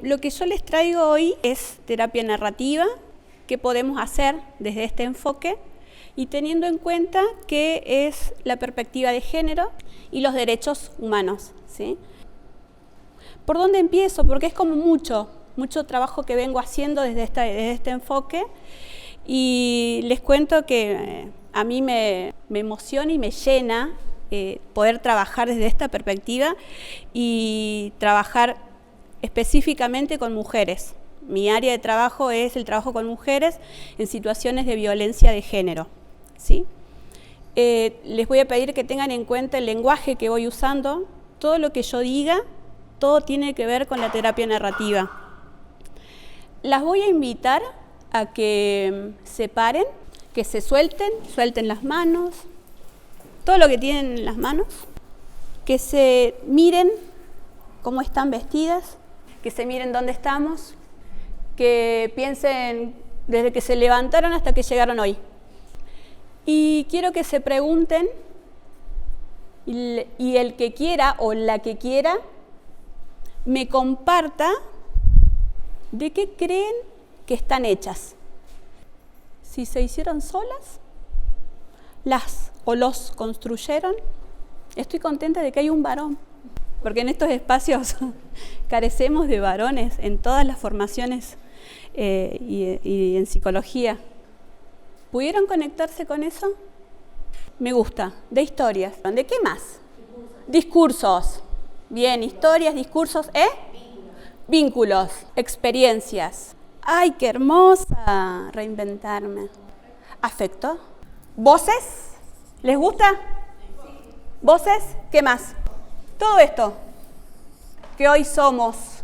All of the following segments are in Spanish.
Lo que yo les traigo hoy es terapia narrativa, qué podemos hacer desde este enfoque y teniendo en cuenta qué es la perspectiva de género y los derechos humanos, ¿sí? ¿Por dónde empiezo? Porque es como mucho trabajo que vengo haciendo desde este enfoque y les cuento que a mí me emociona y me llena poder trabajar desde esta perspectiva y trabajar específicamente con mujeres. Mi área de trabajo es el trabajo con mujeres en situaciones de violencia de género, ¿sí? Les voy a pedir que tengan en cuenta el lenguaje que voy usando. Todo lo que yo diga, todo tiene que ver con la terapia narrativa. Las voy a invitar a que se paren, que se suelten las manos, todo lo que tienen en las manos, que se miren cómo están vestidas, que se miren dónde estamos, que piensen desde que se levantaron hasta que llegaron hoy. Y quiero que se pregunten, y el que quiera o la que quiera, me comparta de qué creen que están hechas. Si se hicieron solas, las o los construyeron. Estoy contenta de que hay un varón, porque en estos espacios carecemos de varones en todas las formaciones y en psicología. ¿Pudieron conectarse con eso? Me gusta. De historias. ¿De qué más? Discursos. Bien, historias, discursos, vínculos, experiencias. ¡Ay, qué hermosa! Reinventarme. Afecto. ¿Voces? ¿Les gusta? ¿Voces? ¿Qué más? Todo esto que hoy somos,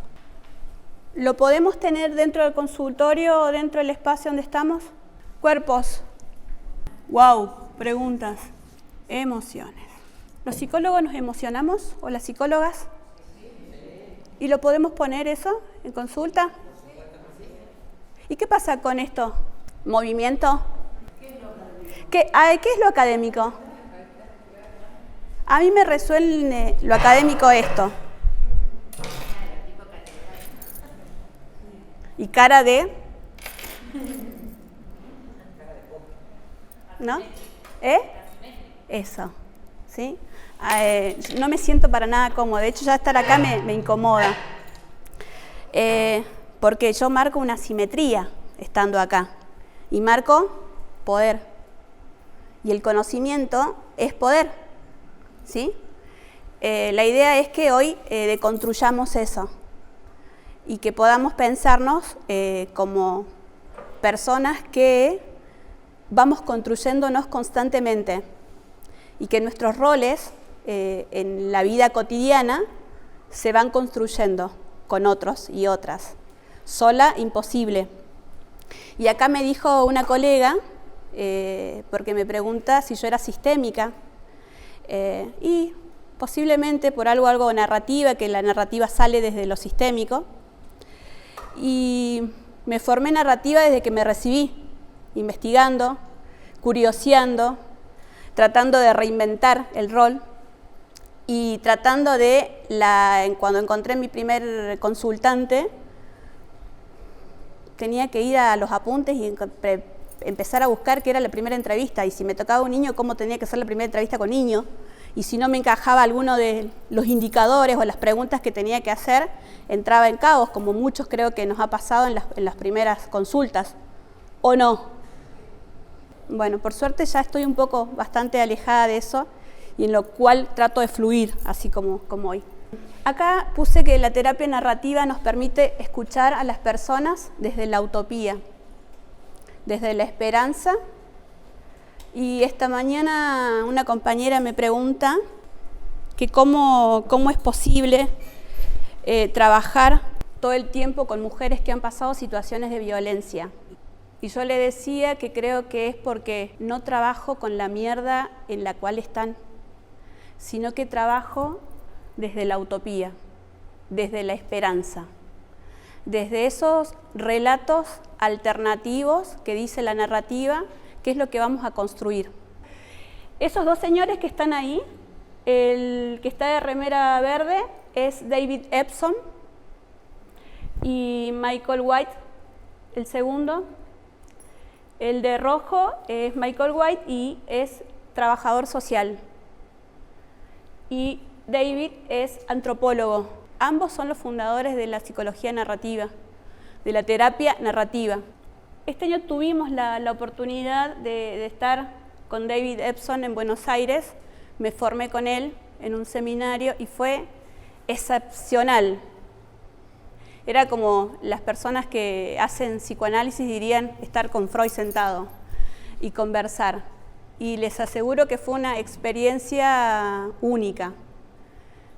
¿lo podemos tener dentro del consultorio o dentro del espacio donde estamos? Cuerpos. Wow, preguntas. Emociones. ¿Los psicólogos nos emocionamos o las psicólogas? ¿Y lo podemos poner eso en consulta? ¿Y qué pasa con esto? ¿Movimiento? ¿Qué es lo académico? A mí me resuelve lo académico esto. ¿Y cara de? ¿No? Eso, ¿sí? No me siento para nada cómoda. De hecho, ya estar acá me incomoda. Porque yo marco una simetría estando acá. Y marco poder. Y el conocimiento es poder, ¿sí? La idea es que hoy deconstruyamos eso y que podamos pensarnos como personas que vamos construyéndonos constantemente y que nuestros roles en la vida cotidiana se van construyendo con otros y otras. Sola, imposible. Y acá me dijo una colega, porque me pregunta si yo era sistémica, y posiblemente por algo narrativa, que la narrativa sale desde lo sistémico, y me formé narrativa desde que me recibí, investigando, curioseando, tratando de reinventar el rol y tratando cuando encontré mi primer consultante, tenía que ir a los apuntes y empezar a buscar qué era la primera entrevista y si me tocaba un niño, cómo tenía que ser la primera entrevista con niño y si no me encajaba alguno de los indicadores o las preguntas que tenía que hacer, entraba en caos, como muchos creo que nos ha pasado en las primeras consultas, ¿o no? Bueno, por suerte ya estoy un poco bastante alejada de eso y en lo cual trato de fluir, así como hoy. Acá puse que la terapia narrativa nos permite escuchar a las personas desde la utopía, desde la esperanza. Y esta mañana una compañera me pregunta que cómo es posible trabajar todo el tiempo con mujeres que han pasado situaciones de violencia. Y yo le decía que creo que es porque no trabajo con la mierda en la cual están, sino que trabajo desde la utopía, desde la esperanza, desde esos relatos alternativos que dice la narrativa, que es lo que vamos a construir. Esos dos señores que están ahí, el que está de remera verde es David Epsom, Y Michael White, el segundo. El de rojo es Michael White y es trabajador social. Y David es antropólogo. Ambos son los fundadores de la psicología narrativa, de la terapia narrativa. Este año tuvimos la oportunidad de estar con David Epson en Buenos Aires. Me formé con él en un seminario y fue excepcional. Era como las personas que hacen psicoanálisis dirían estar con Freud sentado y conversar. Y les aseguro que fue una experiencia única,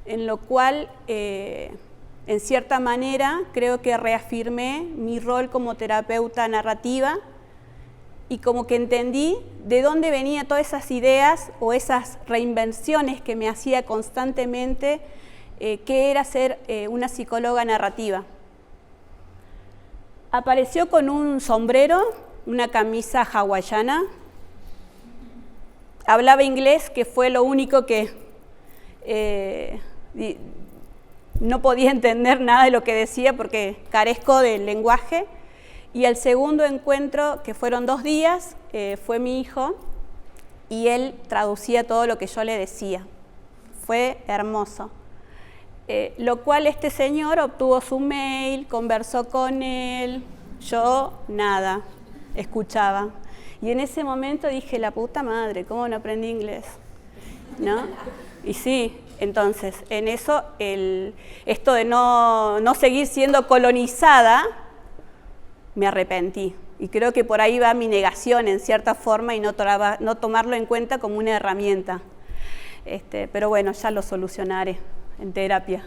en lo cual, en cierta manera, creo que reafirmé mi rol como terapeuta narrativa y como que entendí de dónde venían todas esas ideas o esas reinvenciones que me hacía constantemente qué era ser una psicóloga narrativa. Apareció con un sombrero, una camisa hawaiana, hablaba inglés, que fue lo único que no podía entender nada de lo que decía porque carezco del lenguaje. Y al segundo encuentro, que fueron 2 días, fue mi hijo y él traducía todo lo que yo le decía. Fue hermoso. Lo cual este señor obtuvo su mail, conversó con él, yo nada, escuchaba. Y en ese momento dije, la puta madre, ¿cómo no aprendí inglés? ¿No? Y sí, entonces, en eso, esto de no seguir siendo colonizada, me arrepentí. Y creo que por ahí va mi negación en cierta forma y no tomarlo en cuenta como una herramienta. Pero bueno, ya lo solucionaré en terapia.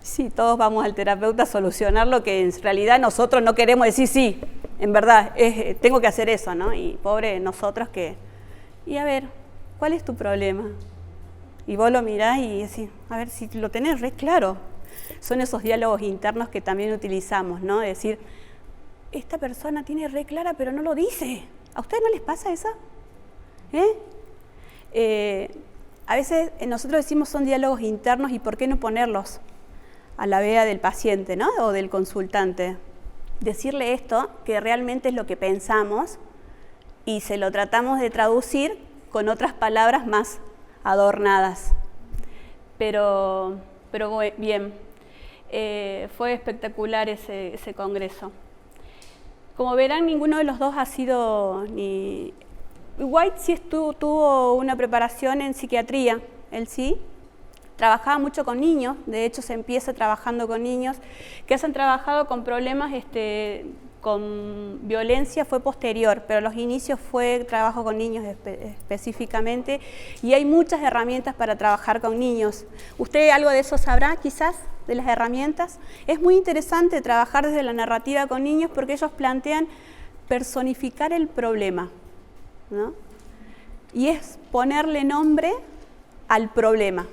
Sí, todos vamos al terapeuta a solucionar lo que en realidad nosotros no queremos decir, sí, en verdad, tengo que hacer eso, ¿no? Y pobre nosotros que... Y a ver, ¿cuál es tu problema? Y vos lo mirás y decís, a ver, si lo tenés re claro. Son esos diálogos internos que también utilizamos, ¿no? De decir, esta persona tiene re clara, pero no lo dice. ¿A ustedes no les pasa eso? A veces nosotros decimos son diálogos internos y ¿por qué no ponerlos a la vea del paciente, ¿no? O del consultante? Decirle esto, que realmente es lo que pensamos y se lo tratamos de traducir con otras palabras más adornadas. Pero bien, fue espectacular ese congreso. Como verán, ninguno de los dos ha sido ni... White sí tuvo una preparación en psiquiatría, él sí. Trabajaba mucho con niños, de hecho se empieza trabajando con niños que han trabajado con problemas, con violencia fue posterior, pero los inicios fue trabajo con niños específicamente y hay muchas herramientas para trabajar con niños. ¿Usted algo de eso sabrá quizás, de las herramientas? Es muy interesante trabajar desde la narrativa con niños porque ellos plantean personificar el problema, ¿no? Y es ponerle nombre al problema.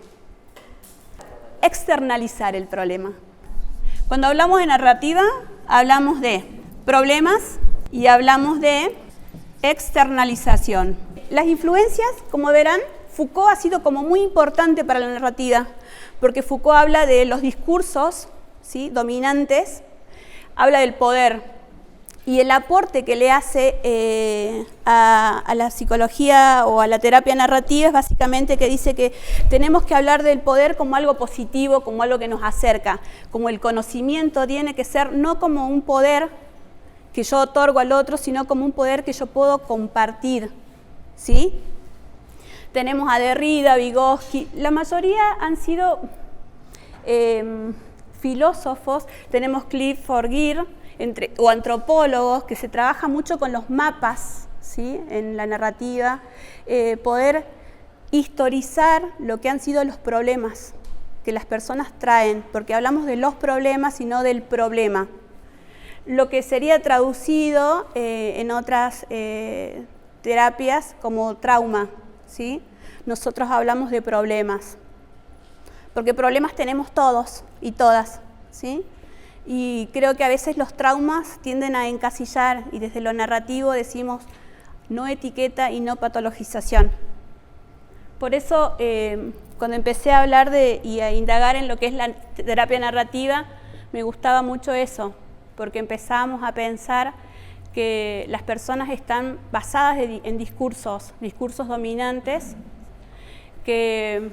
Externalizar el problema. Cuando hablamos de narrativa, hablamos de problemas y hablamos de externalización. Las influencias, como verán, Foucault ha sido como muy importante para la narrativa, porque Foucault habla de los discursos, ¿sí?, dominantes, habla del poder. Y el aporte que le hace a la psicología o a la terapia narrativa es básicamente que dice que tenemos que hablar del poder como algo positivo, como algo que nos acerca, como el conocimiento tiene que ser no como un poder que yo otorgo al otro, sino como un poder que yo puedo compartir, ¿sí? Tenemos a Derrida, Vygotsky, la mayoría han sido filósofos, tenemos Clifford Geertz, o antropólogos, que se trabaja mucho con los mapas, ¿sí?, en la narrativa, poder historizar lo que han sido los problemas que las personas traen, porque hablamos de los problemas y no del problema. Lo que sería traducido en otras terapias como trauma, ¿sí? Nosotros hablamos de problemas, porque problemas tenemos todos y todas, ¿sí? Y creo que a veces los traumas tienden a encasillar y desde lo narrativo decimos no etiqueta y no patologización. Por eso cuando empecé a hablar y a indagar en lo que es la terapia narrativa, me gustaba mucho eso, porque empezamos a pensar que las personas están basadas en discursos dominantes que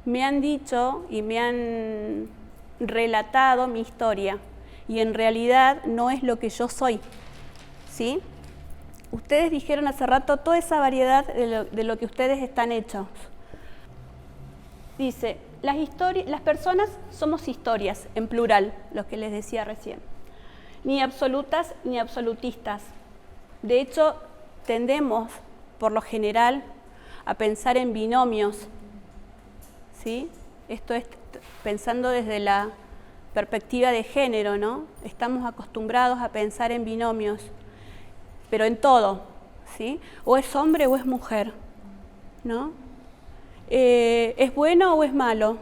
me han dicho y me han relatado mi historia, y en realidad no es lo que yo soy, ¿sí? Ustedes dijeron hace rato toda esa variedad de lo que ustedes están hechos. Dice, las personas somos historias, en plural, lo que les decía recién. Ni absolutas ni absolutistas. De hecho, tendemos, por lo general, a pensar en binomios, ¿sí? Esto es pensando desde la perspectiva de género, ¿no? Estamos acostumbrados a pensar en binomios, pero en todo, ¿sí? O es hombre o es mujer, ¿no? ¿Es bueno o es malo?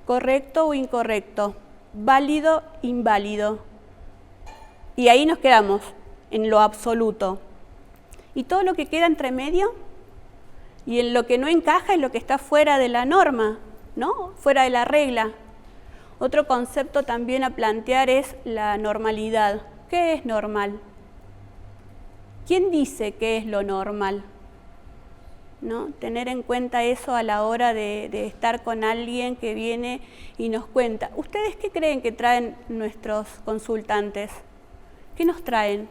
¿Correcto o incorrecto? ¿Válido, inválido? Y ahí nos quedamos, en lo absoluto. Y todo lo que queda entre medio, y en lo que no encaja es lo que está fuera de la norma, ¿no? Fuera de la regla. Otro concepto también a plantear es la normalidad. ¿Qué es normal? ¿Quién dice qué es lo normal? ¿No? Tener en cuenta eso a la hora de estar con alguien que viene y nos cuenta. ¿Ustedes qué creen que traen nuestros consultantes? ¿Qué nos traen?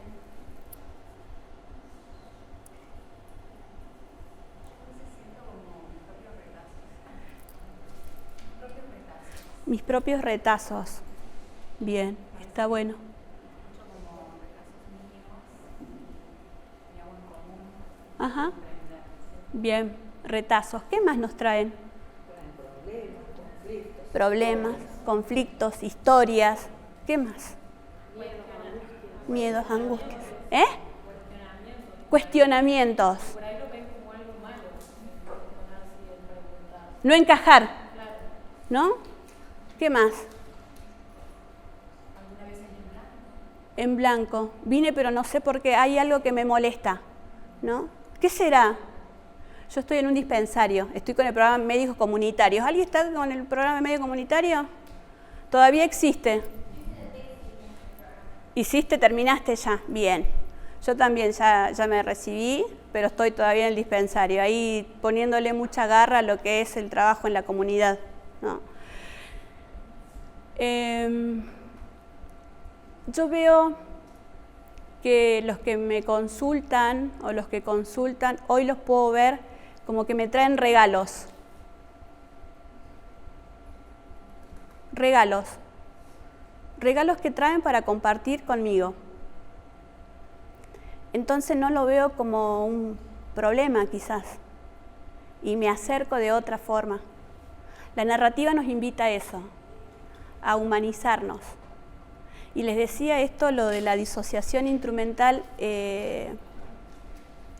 Mis propios retazos. Bien, está bueno. Ajá. Bien, retazos. ¿Qué más nos traen? Problemas, conflictos, historias. ¿Qué más? Miedos, angustias. Cuestionamientos. Por ahí lo ven como algo malo. No encajar. ¿No? ¿Qué más? ¿Alguna vez en blanco? Vine, pero no sé por qué. Hay algo que me molesta, ¿no? ¿Qué será? Yo estoy en un dispensario, estoy con el programa Médicos Comunitarios. ¿Alguien está con el programa Médico Comunitario? ¿Todavía existe? ¿Hiciste? ¿Terminaste ya? Bien. Yo también ya me recibí, pero estoy todavía en el dispensario, ahí poniéndole mucha garra a lo que es el trabajo en la comunidad, ¿no? Yo veo que los que me consultan o los que consultan, hoy los puedo ver como que me traen regalos. Regalos que traen para compartir conmigo. Entonces no lo veo como un problema quizás y me acerco de otra forma. La narrativa nos invita a eso, a humanizarnos. Y les decía esto, lo de la disociación instrumental,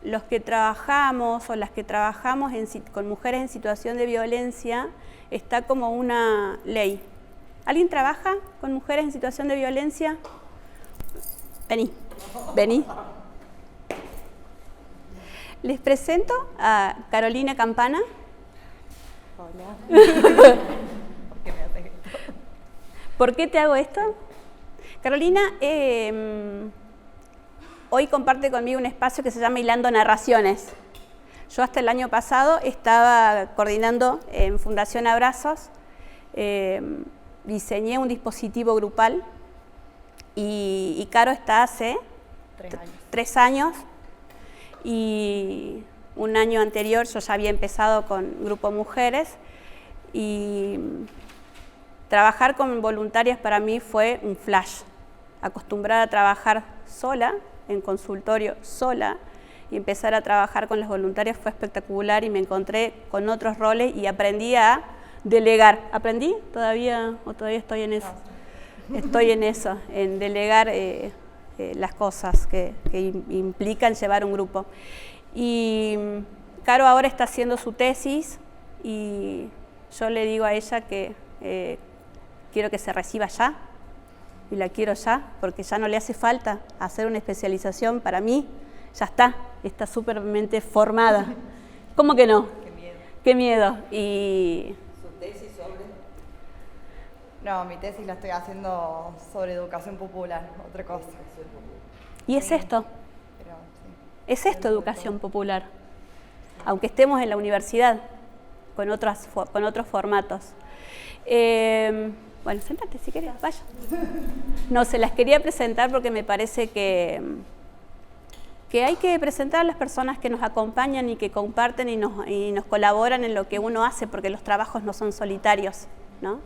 los que trabajamos o las que trabajamos con mujeres en situación de violencia, está como una ley. ¿Alguien trabaja con mujeres en situación de violencia? Vení. Les presento a Carolina Campana. Hola. ¿Por qué te hago esto? Carolina hoy comparte conmigo un espacio que se llama Hilando Narraciones. Yo hasta el año pasado estaba coordinando en Fundación Abrazos, diseñé un dispositivo grupal y Caro está hace 3 años y un año anterior yo ya había empezado con Grupo Mujeres y trabajar con voluntarias para mí fue un flash. Acostumbrada a trabajar sola, en consultorio sola, y empezar a trabajar con las voluntarias fue espectacular y me encontré con otros roles y aprendí a delegar. ¿Aprendí? ¿Todavía estoy en eso? Estoy en eso, en delegar las cosas que implican llevar un grupo. Y Caro ahora está haciendo su tesis y yo le digo a ella que quiero que se reciba ya, y la quiero ya, porque ya no le hace falta hacer una especialización para mí, ya está súpermente formada. ¿Cómo que no? Qué miedo. Y ¿Su tesis sobre? No, mi tesis la estoy haciendo sobre educación popular, otra cosa. Y es esto. Pero, sí. Es esto educación popular. Aunque estemos en la universidad, con otros formatos. Bueno, sentate si querés, vaya. No, se las quería presentar porque me parece que hay que presentar a las personas que nos acompañan y que comparten y nos colaboran en lo que uno hace, porque los trabajos no son solitarios, ¿no?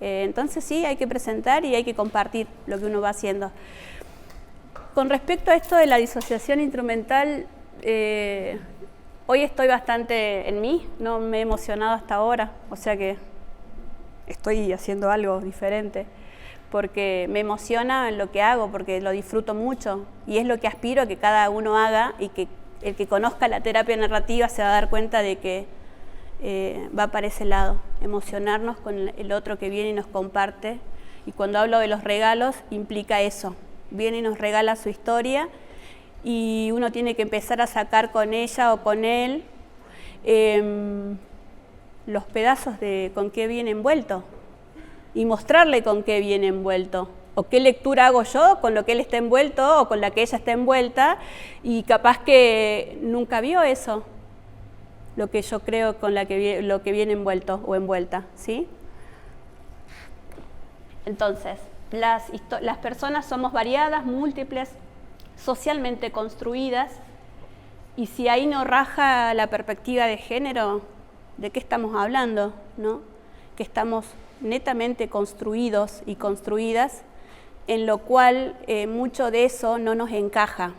Entonces sí, hay que presentar y hay que compartir lo que uno va haciendo. Con respecto a esto de la disociación instrumental, hoy estoy bastante en mí, no me he emocionado hasta ahora, o sea que estoy haciendo algo diferente, porque me emociona lo que hago, porque lo disfruto mucho y es lo que aspiro a que cada uno haga, y que el que conozca la terapia narrativa se va a dar cuenta de que va para ese lado, emocionarnos con el otro que viene y nos comparte. Y cuando hablo de los regalos, implica eso, viene y nos regala su historia y uno tiene que empezar a sacar con ella o con él los pedazos de con qué viene envuelto y mostrarle con qué viene envuelto, o qué lectura hago yo con lo que él está envuelto o con la que ella está envuelta, y capaz que nunca vio eso, lo que yo creo con lo que viene envuelto o envuelta, ¿sí? Entonces, las personas somos variadas, múltiples, socialmente construidas, y si ahí no raja la perspectiva de género, ¿de qué estamos hablando, no? Que estamos netamente construidos y construidas, en lo cual mucho de eso no nos encaja,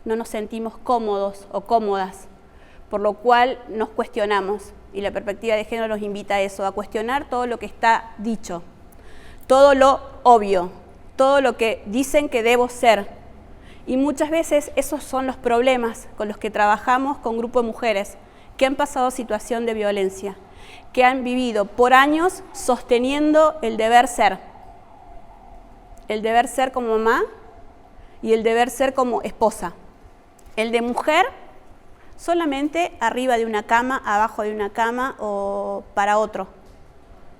no nos sentimos cómodos o cómodas, por lo cual nos cuestionamos, y la perspectiva de género nos invita a eso, a cuestionar todo lo que está dicho, todo lo obvio, todo lo que dicen que debo ser. Y muchas veces esos son los problemas con los que trabajamos con grupos de mujeres que han pasado situación de violencia, que han vivido por años sosteniendo el deber ser como mamá y el deber ser como esposa. El de mujer solamente arriba de una cama, abajo de una cama o para otro,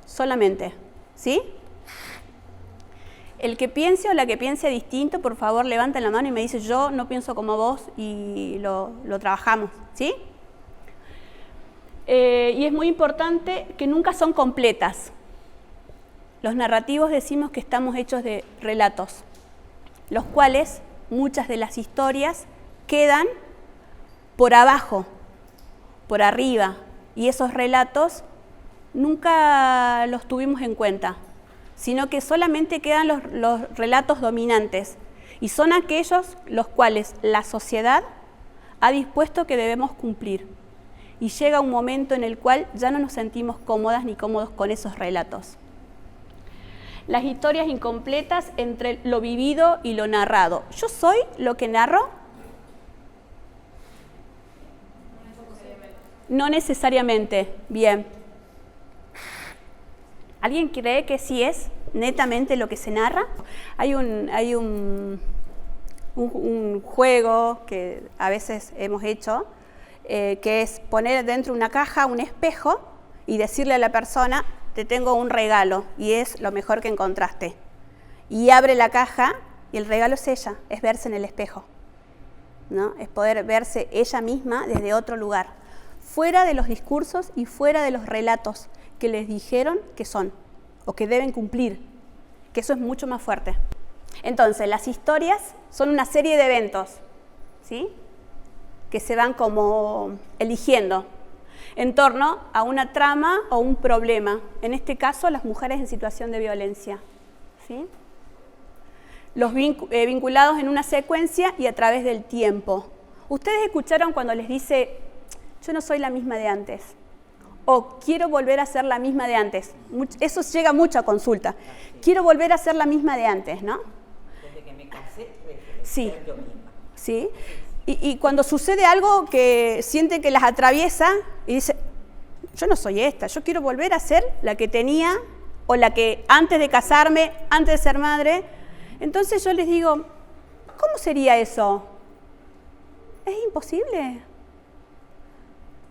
solamente, ¿sí? El que piense o la que piense distinto, por favor levanten la mano y me dice yo no pienso como vos, y lo trabajamos, ¿sí? Y es muy importante que nunca son completas. Los narrativos decimos que estamos hechos de relatos, los cuales muchas de las historias quedan por abajo, por arriba, y esos relatos nunca los tuvimos en cuenta, sino que solamente quedan los relatos dominantes, y son aquellos los cuales la sociedad ha dispuesto que debemos cumplir. Y llega un momento en el cual ya no nos sentimos cómodas ni cómodos con esos relatos. Las historias incompletas entre lo vivido y lo narrado. ¿Yo soy lo que narro? No necesariamente. Bien. ¿Alguien cree que sí es netamente lo que se narra? Hay un juego que a veces hemos hecho, que es poner dentro de una caja un espejo y decirle a la persona, te tengo un regalo y es lo mejor que encontraste. Y abre la caja y el regalo es ella, es verse en el espejo, ¿no? Es poder verse ella misma desde otro lugar, fuera de los discursos y fuera de los relatos que les dijeron que son o que deben cumplir, que eso es mucho más fuerte. Entonces, las historias son una serie de eventos, ¿sí?, que se van como eligiendo en torno a una trama o un problema, en este caso las mujeres en situación de violencia, ¿sí?, los vinculados en una secuencia y a través del tiempo. Ustedes escucharon cuando les dice, yo no soy la misma de antes, o quiero volver a ser la misma de antes. Eso llega mucho a consulta. Quiero volver a ser la misma de antes, ¿no? Desde que me casé, sí. ser yo misma. Sí. Y cuando sucede algo que siente que las atraviesa y dice, yo no soy esta, yo quiero volver a ser la que tenía o la que antes de casarme, antes de ser madre. Entonces yo les digo, ¿cómo sería eso? Es imposible.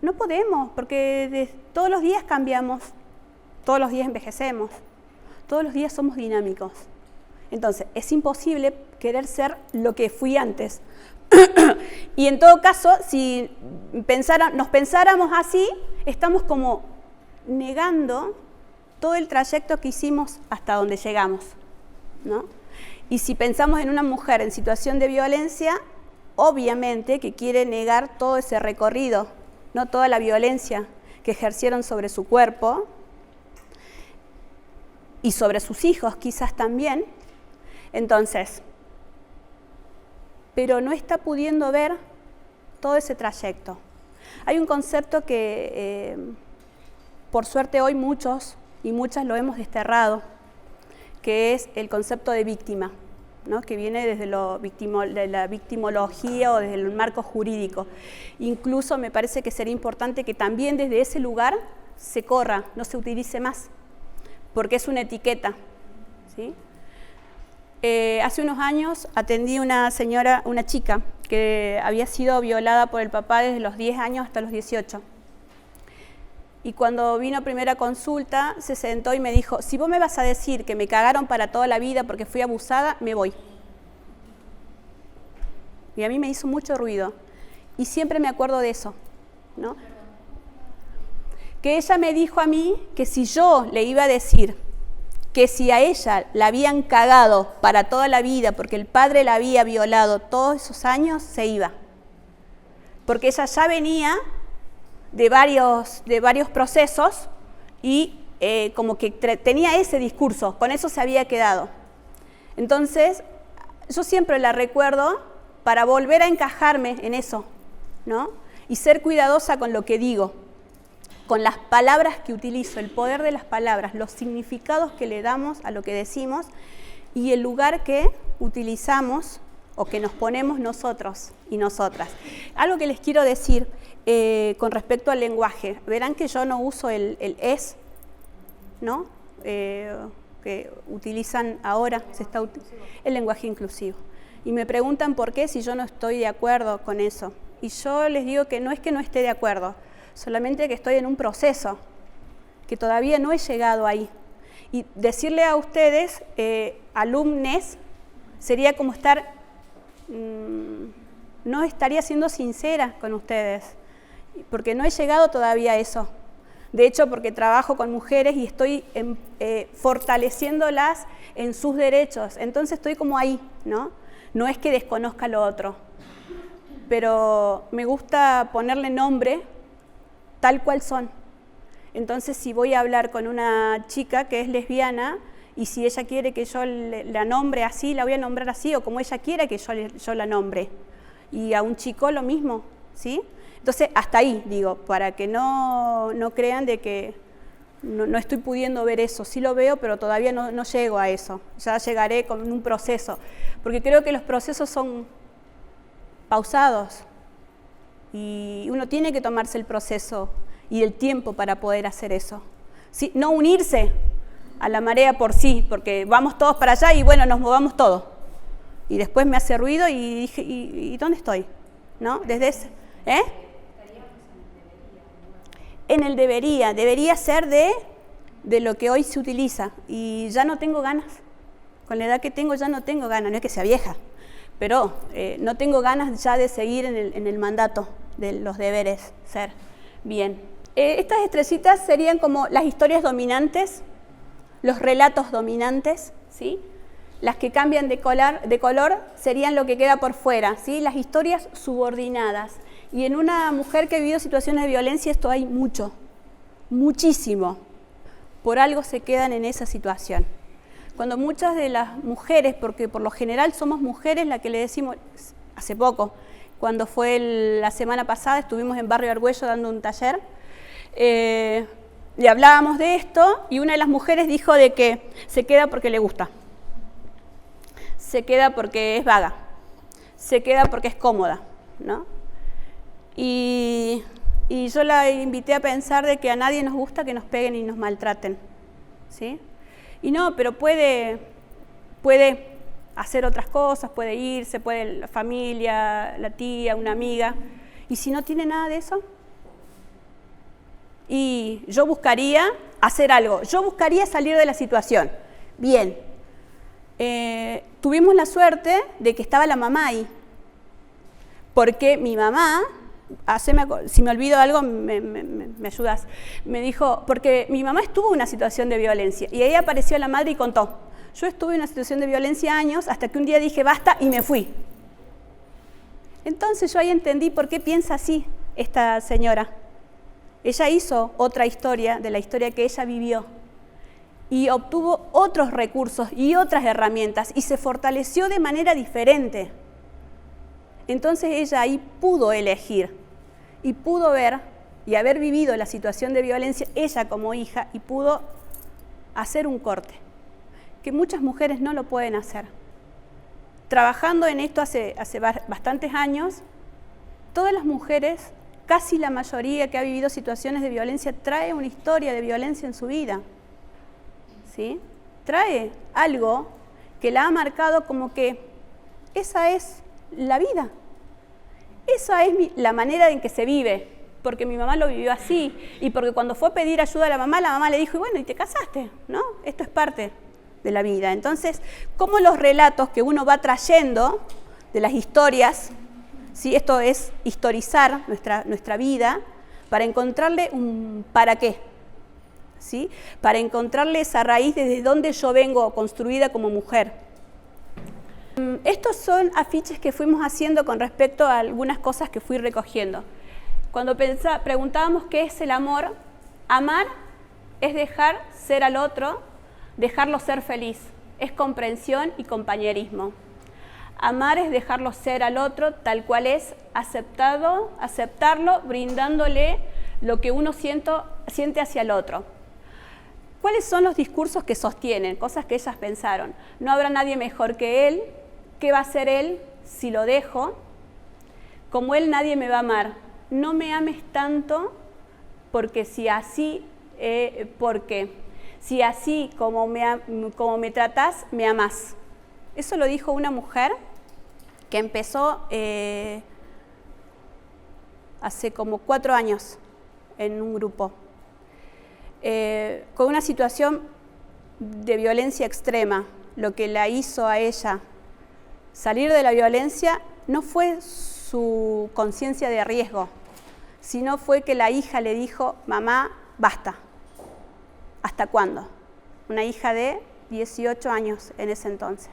No podemos, porque todos los días cambiamos, todos los días envejecemos, Todos los días somos dinámicos. Entonces, es imposible querer ser lo que fui antes. Y en todo caso, si nos pensáramos así, estamos como negando todo el trayecto que hicimos hasta donde llegamos, ¿no? Y si pensamos en una mujer en situación de violencia, obviamente que quiere negar todo ese recorrido, no toda la violencia que ejercieron sobre su cuerpo y sobre sus hijos quizás también. Entonces, pero no está pudiendo ver todo ese trayecto. Hay un concepto que, por suerte hoy muchos y muchas lo hemos desterrado, que es el concepto de víctima, ¿no? Que viene desde de la victimología o desde el marco jurídico. Incluso me parece que sería importante que también desde ese lugar se corra, no se utilice más, porque es una etiqueta, ¿sí? Hace unos años atendí una chica que había sido violada por el papá desde los 10 años hasta los 18. Y cuando vino a primera consulta, se sentó y me dijo, si vos me vas a decir que me cagaron para toda la vida porque fui abusada, me voy. Y a mí me hizo mucho ruido. Y siempre me acuerdo de eso, ¿no? Que ella me dijo a mí que si yo le iba a decir que si a ella la habían cagado para toda la vida porque el padre la había violado todos esos años, se iba. Porque ella ya venía de varios procesos y como que tenía ese discurso, con eso se había quedado. Entonces, yo siempre la recuerdo para volver a encajarme en eso, ¿no? Y ser cuidadosa con lo que digo, con las palabras que utilizo, el poder de las palabras, los significados que le damos a lo que decimos y el lugar que utilizamos o que nos ponemos nosotros y nosotras. Algo que les quiero decir con respecto al lenguaje. Verán que yo no uso el es, ¿no? Que utilizan ahora, el lenguaje inclusivo. Y me preguntan por qué si yo no estoy de acuerdo con eso. Y yo les digo que no esté de acuerdo, solamente que estoy en un proceso, que todavía no he llegado ahí. Y decirle a ustedes, alumnes, sería como no estaría siendo sincera con ustedes, porque no he llegado todavía a eso. De hecho, porque trabajo con mujeres y estoy fortaleciéndolas en sus derechos, entonces estoy como ahí, ¿no? No es que desconozca lo otro, pero me gusta ponerle nombre tal cual son. Entonces, si voy a hablar con una chica que es lesbiana y si ella quiere que yo la nombre así, la voy a nombrar así, o como ella quiera que yo la nombre. Y a un chico lo mismo, ¿sí? Entonces, hasta ahí, digo, para que no crean de que no estoy pudiendo ver eso. Sí lo veo, pero todavía no llego a eso. Ya llegaré con un proceso, porque creo que los procesos son pausados. Y uno tiene que tomarse el proceso y el tiempo para poder hacer eso. ¿Sí? No unirse a la marea por sí, porque vamos todos para allá y bueno, nos movamos todos. Y después me hace ruido y dije, ¿y dónde estoy? ¿No? Desde ese, en el debería ser de lo que hoy se utiliza. Y ya no tengo ganas. Con la edad que tengo ya no tengo ganas, no es que sea vieja, pero no tengo ganas ya de seguir en el mandato de los deberes ser. Bien, estas estrellitas serían como las historias dominantes, los relatos dominantes, ¿sí? Las que cambian de color serían lo que queda por fuera, ¿sí? Las historias subordinadas. Y en una mujer que ha vivido situaciones de violencia esto hay mucho, muchísimo. Por algo se quedan en esa situación. Cuando muchas de las mujeres, porque por lo general somos mujeres las que le decimos, hace poco, cuando fue la semana pasada, estuvimos en Barrio Argüello dando un taller, le hablábamos de esto y una de las mujeres dijo de que se queda porque le gusta, se queda porque es vaga, se queda porque es cómoda, ¿no? Y yo la invité a pensar de que a nadie nos gusta que nos peguen y nos maltraten, ¿sí? Y no, pero puede hacer otras cosas, puede irse, puede la familia, la tía, una amiga. ¿Y si no tiene nada de eso? Y yo buscaría hacer algo, yo buscaría salir de la situación. Bien. Tuvimos la suerte de que estaba la mamá ahí, porque mi mamá, si me olvido algo, me ayudas, me dijo, porque mi mamá estuvo en una situación de violencia, y ahí apareció la madre y contó, yo estuve en una situación de violencia años, hasta que un día dije, basta, y me fui. Entonces yo ahí entendí por qué piensa así esta señora. Ella hizo otra historia de la historia que ella vivió, y obtuvo otros recursos y otras herramientas y se fortaleció de manera diferente. Entonces ella ahí pudo elegir y pudo ver y haber vivido la situación de violencia, ella como hija, y pudo hacer un corte, que muchas mujeres no lo pueden hacer. Trabajando en esto hace bastantes años, todas las mujeres, casi la mayoría que ha vivido situaciones de violencia, trae una historia de violencia en su vida. ¿Sí? Trae algo que la ha marcado como que esa es la vida, esa es la manera en que se vive, porque mi mamá lo vivió así, y porque cuando fue a pedir ayuda a la mamá le dijo, y bueno, y te casaste, ¿no? Esto es parte de la vida. Entonces, ¿cómo los relatos que uno va trayendo de las historias, ¿sí? Esto es historizar nuestra vida para encontrarle un para qué, ¿sí? Para encontrarle esa raíz desde donde yo vengo construida como mujer. Estos son afiches que fuimos haciendo con respecto a algunas cosas que fui recogiendo. Cuando preguntábamos qué es el amor, amar es dejar ser al otro, dejarlo ser feliz, es comprensión y compañerismo. Amar es dejarlo ser al otro tal cual es, aceptarlo, brindándole lo que uno siente hacia el otro. ¿Cuáles son los discursos que sostienen? Cosas que ellas pensaron. No habrá nadie mejor que él. ¿Qué va a hacer él si lo dejo? Como él nadie me va a amar. No me ames tanto porque si así como me tratás, me amás. Eso lo dijo una mujer que empezó hace como 4 años en un grupo. Con una situación de violencia extrema. Lo que la hizo a ella salir de la violencia no fue su conciencia de riesgo, sino fue que la hija le dijo, mamá, basta. ¿Hasta cuándo? Una hija de 18 años en ese entonces.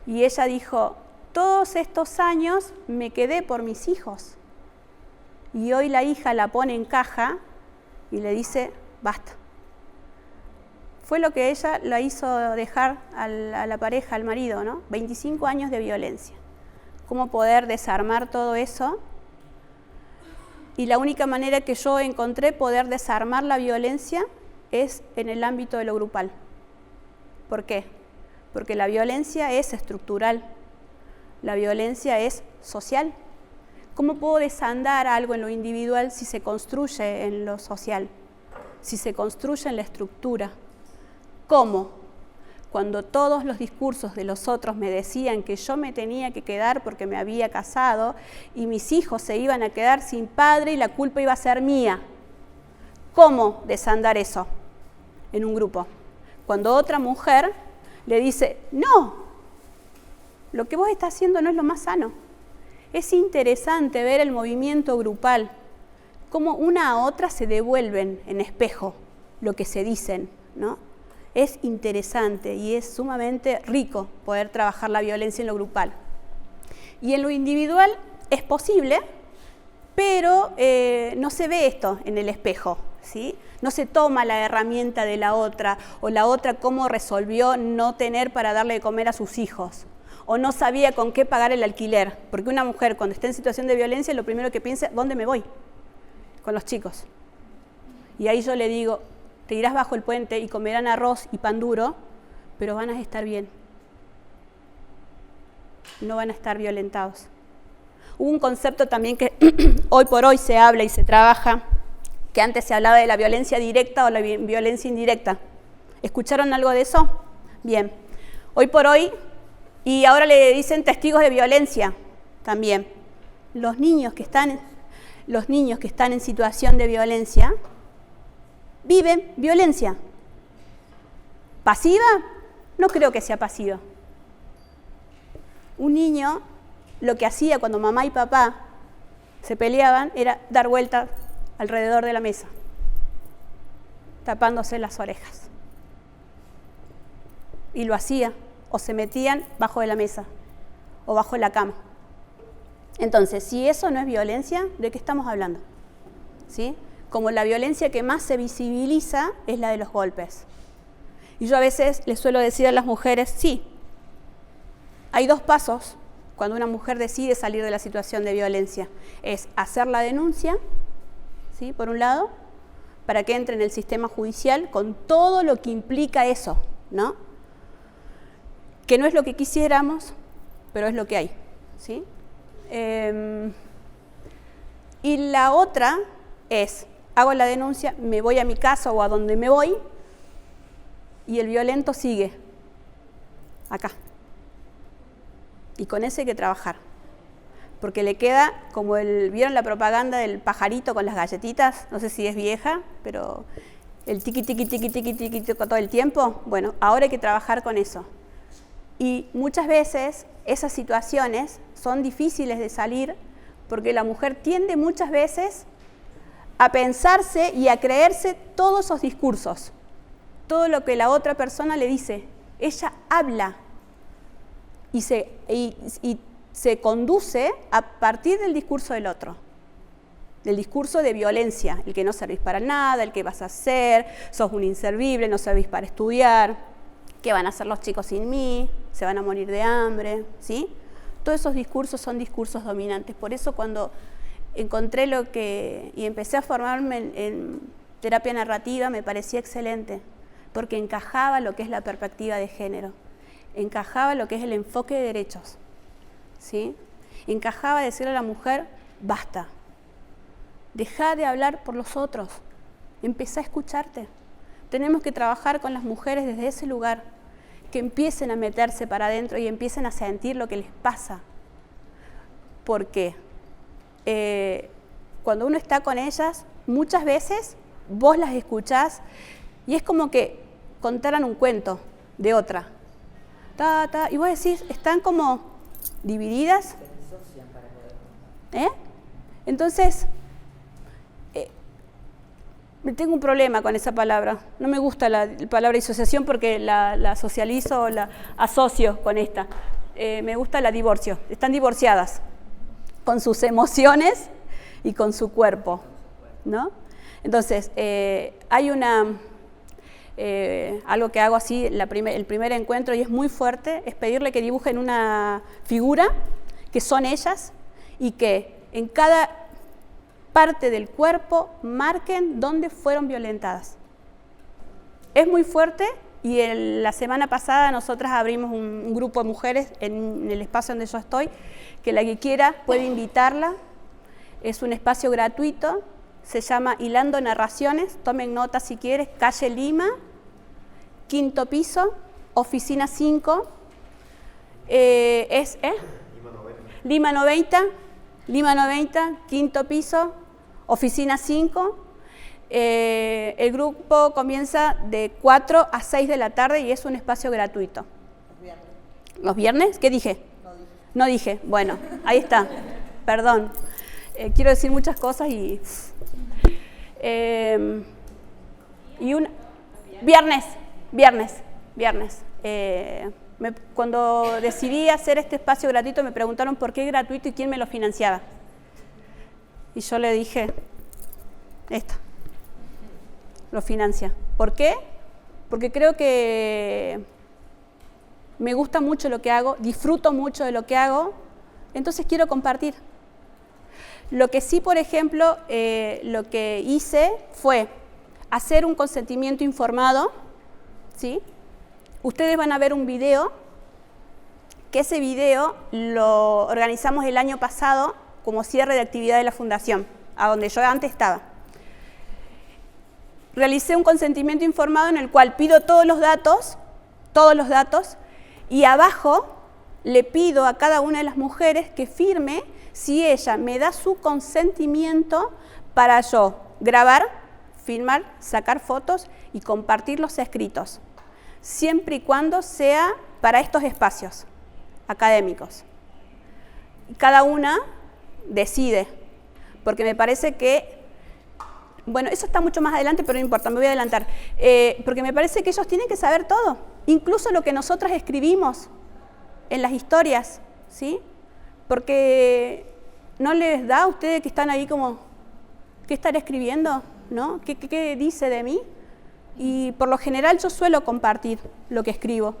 Y ella dijo, todos estos años me quedé por mis hijos. Y hoy la hija la pone en caja y le dice, basta. Fue lo que ella la hizo dejar a la pareja, al marido, ¿no? 25 años de violencia. ¿Cómo poder desarmar todo eso? Y la única manera que yo encontré poder desarmar la violencia es en el ámbito de lo grupal. ¿Por qué? Porque la violencia es estructural, la violencia es social. ¿Cómo puedo desandar algo en lo individual si se construye en lo social? Si se construye en la estructura. ¿Cómo? Cuando todos los discursos de los otros me decían que yo me tenía que quedar porque me había casado y mis hijos se iban a quedar sin padre y la culpa iba a ser mía. ¿Cómo desandar eso en un grupo? Cuando otra mujer le dice, no, lo que vos estás haciendo no es lo más sano. Es interesante ver el movimiento grupal, cómo una a otra se devuelven en espejo lo que se dicen, ¿no? Es interesante y es sumamente rico poder trabajar la violencia en lo grupal. Y en lo individual es posible, pero no se ve esto en el espejo, ¿sí? No se toma la herramienta de la otra, o la otra cómo resolvió no tener para darle de comer a sus hijos, o no sabía con qué pagar el alquiler, porque una mujer cuando está en situación de violencia lo primero que piensa, ¿dónde me voy? Con los chicos. Y ahí yo le digo, te irás bajo el puente y comerán arroz y pan duro, pero van a estar bien. No van a estar violentados. Hubo un concepto también que hoy por hoy se habla y se trabaja, que antes se hablaba de la violencia directa o la violencia indirecta. ¿Escucharon algo de eso? Bien. Hoy por hoy, y ahora le dicen testigos de violencia también. Los niños que están en situación de violencia viven violencia. ¿Pasiva? No creo que sea pasiva. Un niño lo que hacía cuando mamá y papá se peleaban era dar vueltas alrededor de la mesa, tapándose las orejas. Y lo hacía, o se metían bajo de la mesa, o bajo la cama. Entonces, si eso no es violencia, ¿de qué estamos hablando? ¿Sí? Como la violencia que más se visibiliza es la de los golpes. Y yo a veces les suelo decir a las mujeres, sí, hay 2 pasos cuando una mujer decide salir de la situación de violencia. Es hacer la denuncia, ¿sí? Por un lado, para que entre en el sistema judicial con todo lo que implica eso, ¿no? Que no es lo que quisiéramos, pero es lo que hay, ¿sí? Y la otra es, hago la denuncia, me voy a mi casa o a donde me voy, y el violento sigue acá. Y con ese hay que trabajar. Porque le queda como ¿vieron la propaganda del pajarito con las galletitas? No sé si es vieja, pero el tiqui, tiqui, tiqui, tiqui, tiqui, todo el tiempo. Bueno, ahora hay que trabajar con eso. Y muchas veces esas situaciones son difíciles de salir porque la mujer tiende muchas veces a pensarse y a creerse todos esos discursos. Todo lo que la otra persona le dice. Ella habla y se conduce a partir del discurso del otro, del discurso de violencia, el que no servís para nada, el que vas a hacer, sos un inservible, no servís para estudiar, ¿qué van a hacer los chicos sin mí? Se van a morir de hambre, ¿sí? Todos esos discursos son discursos dominantes. Por eso cuando encontré y empecé a formarme en terapia narrativa, me parecía excelente, porque encajaba lo que es la perspectiva de género, encajaba lo que es el enfoque de derechos, ¿sí? Encajaba decirle a la mujer, basta, deja de hablar por los otros, empezá a escucharte. Tenemos que trabajar con las mujeres desde ese lugar, que empiecen a meterse para adentro y empiecen a sentir lo que les pasa. Porque cuando uno está con ellas, muchas veces vos las escuchás y es como que contaran un cuento de otra. Y vos decís, están como divididas. Entonces, tengo un problema con esa palabra. No me gusta la palabra disociación porque la socializo o la asocio con esta. Me gusta la divorcio. Están divorciadas con sus emociones y con su cuerpo, ¿no? Entonces, hay algo que hago así el primer encuentro y es muy fuerte, es pedirle que dibujen una figura que son ellas y que en cada parte del cuerpo marquen dónde fueron violentadas. Es muy fuerte y la semana pasada nosotras abrimos un grupo de mujeres en el espacio donde yo estoy, que la que quiera puede invitarla, es un espacio gratuito, se llama Hilando Narraciones, tomen nota si quieres, calle Lima, 5º piso, oficina 5, Lima 90, 5º piso, oficina 5. El grupo comienza de 4 a 6 de la tarde y es un espacio gratuito. ¿Los viernes? ¿Qué dije? No dije. Bueno, ahí está. Perdón. Quiero decir muchas cosas y Viernes. Cuando decidí hacer este espacio gratuito me preguntaron por qué gratuito y quién me lo financiaba. Y yo le dije, lo financia. ¿Por qué? Porque creo que me gusta mucho lo que hago, disfruto mucho de lo que hago, entonces quiero compartir. Lo que sí, por ejemplo, lo que hice fue hacer un consentimiento informado, ¿sí? Ustedes van a ver un video, que ese video lo organizamos el año pasado como cierre de actividad de la Fundación, a donde yo antes estaba. Realicé un consentimiento informado en el cual pido todos los datos, y abajo le pido a cada una de las mujeres que firme si ella me da su consentimiento para yo grabar, filmar, sacar fotos y compartir los escritos. siempre y cuando sea para estos espacios académicos. Cada una decide, porque me parece que, bueno, eso está mucho más adelante, pero no importa, me voy a adelantar, porque me parece que ellos tienen que saber todo, incluso lo que nosotras escribimos en las historias, ¿sí? Porque no les da a ustedes que están ahí como, ¿qué estaré escribiendo? ¿No? ¿Qué dice de mí? Y por lo general yo suelo compartir lo que escribo,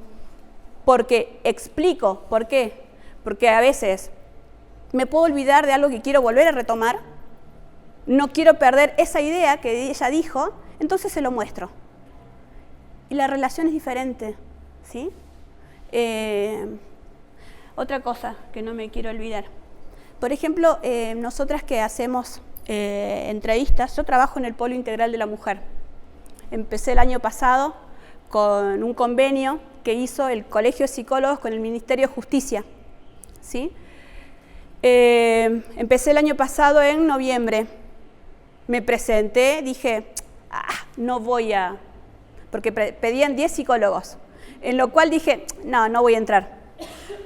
porque explico. ¿Por qué? Porque a veces me puedo olvidar de algo que quiero volver a retomar, no quiero perder esa idea que ella dijo, entonces se lo muestro. Y la relación es diferente, ¿sí? Otra cosa que no me quiero olvidar. Por ejemplo, nosotras que hacemos entrevistas, yo trabajo en el Polo Integral de la Mujer. Empecé el año pasado con un convenio que hizo el Colegio de Psicólogos con el Ministerio de Justicia, ¿sí? Empecé el año pasado en noviembre. Me presenté, dije, no voy a... porque pedían 10 psicólogos, en lo cual dije, no voy a entrar.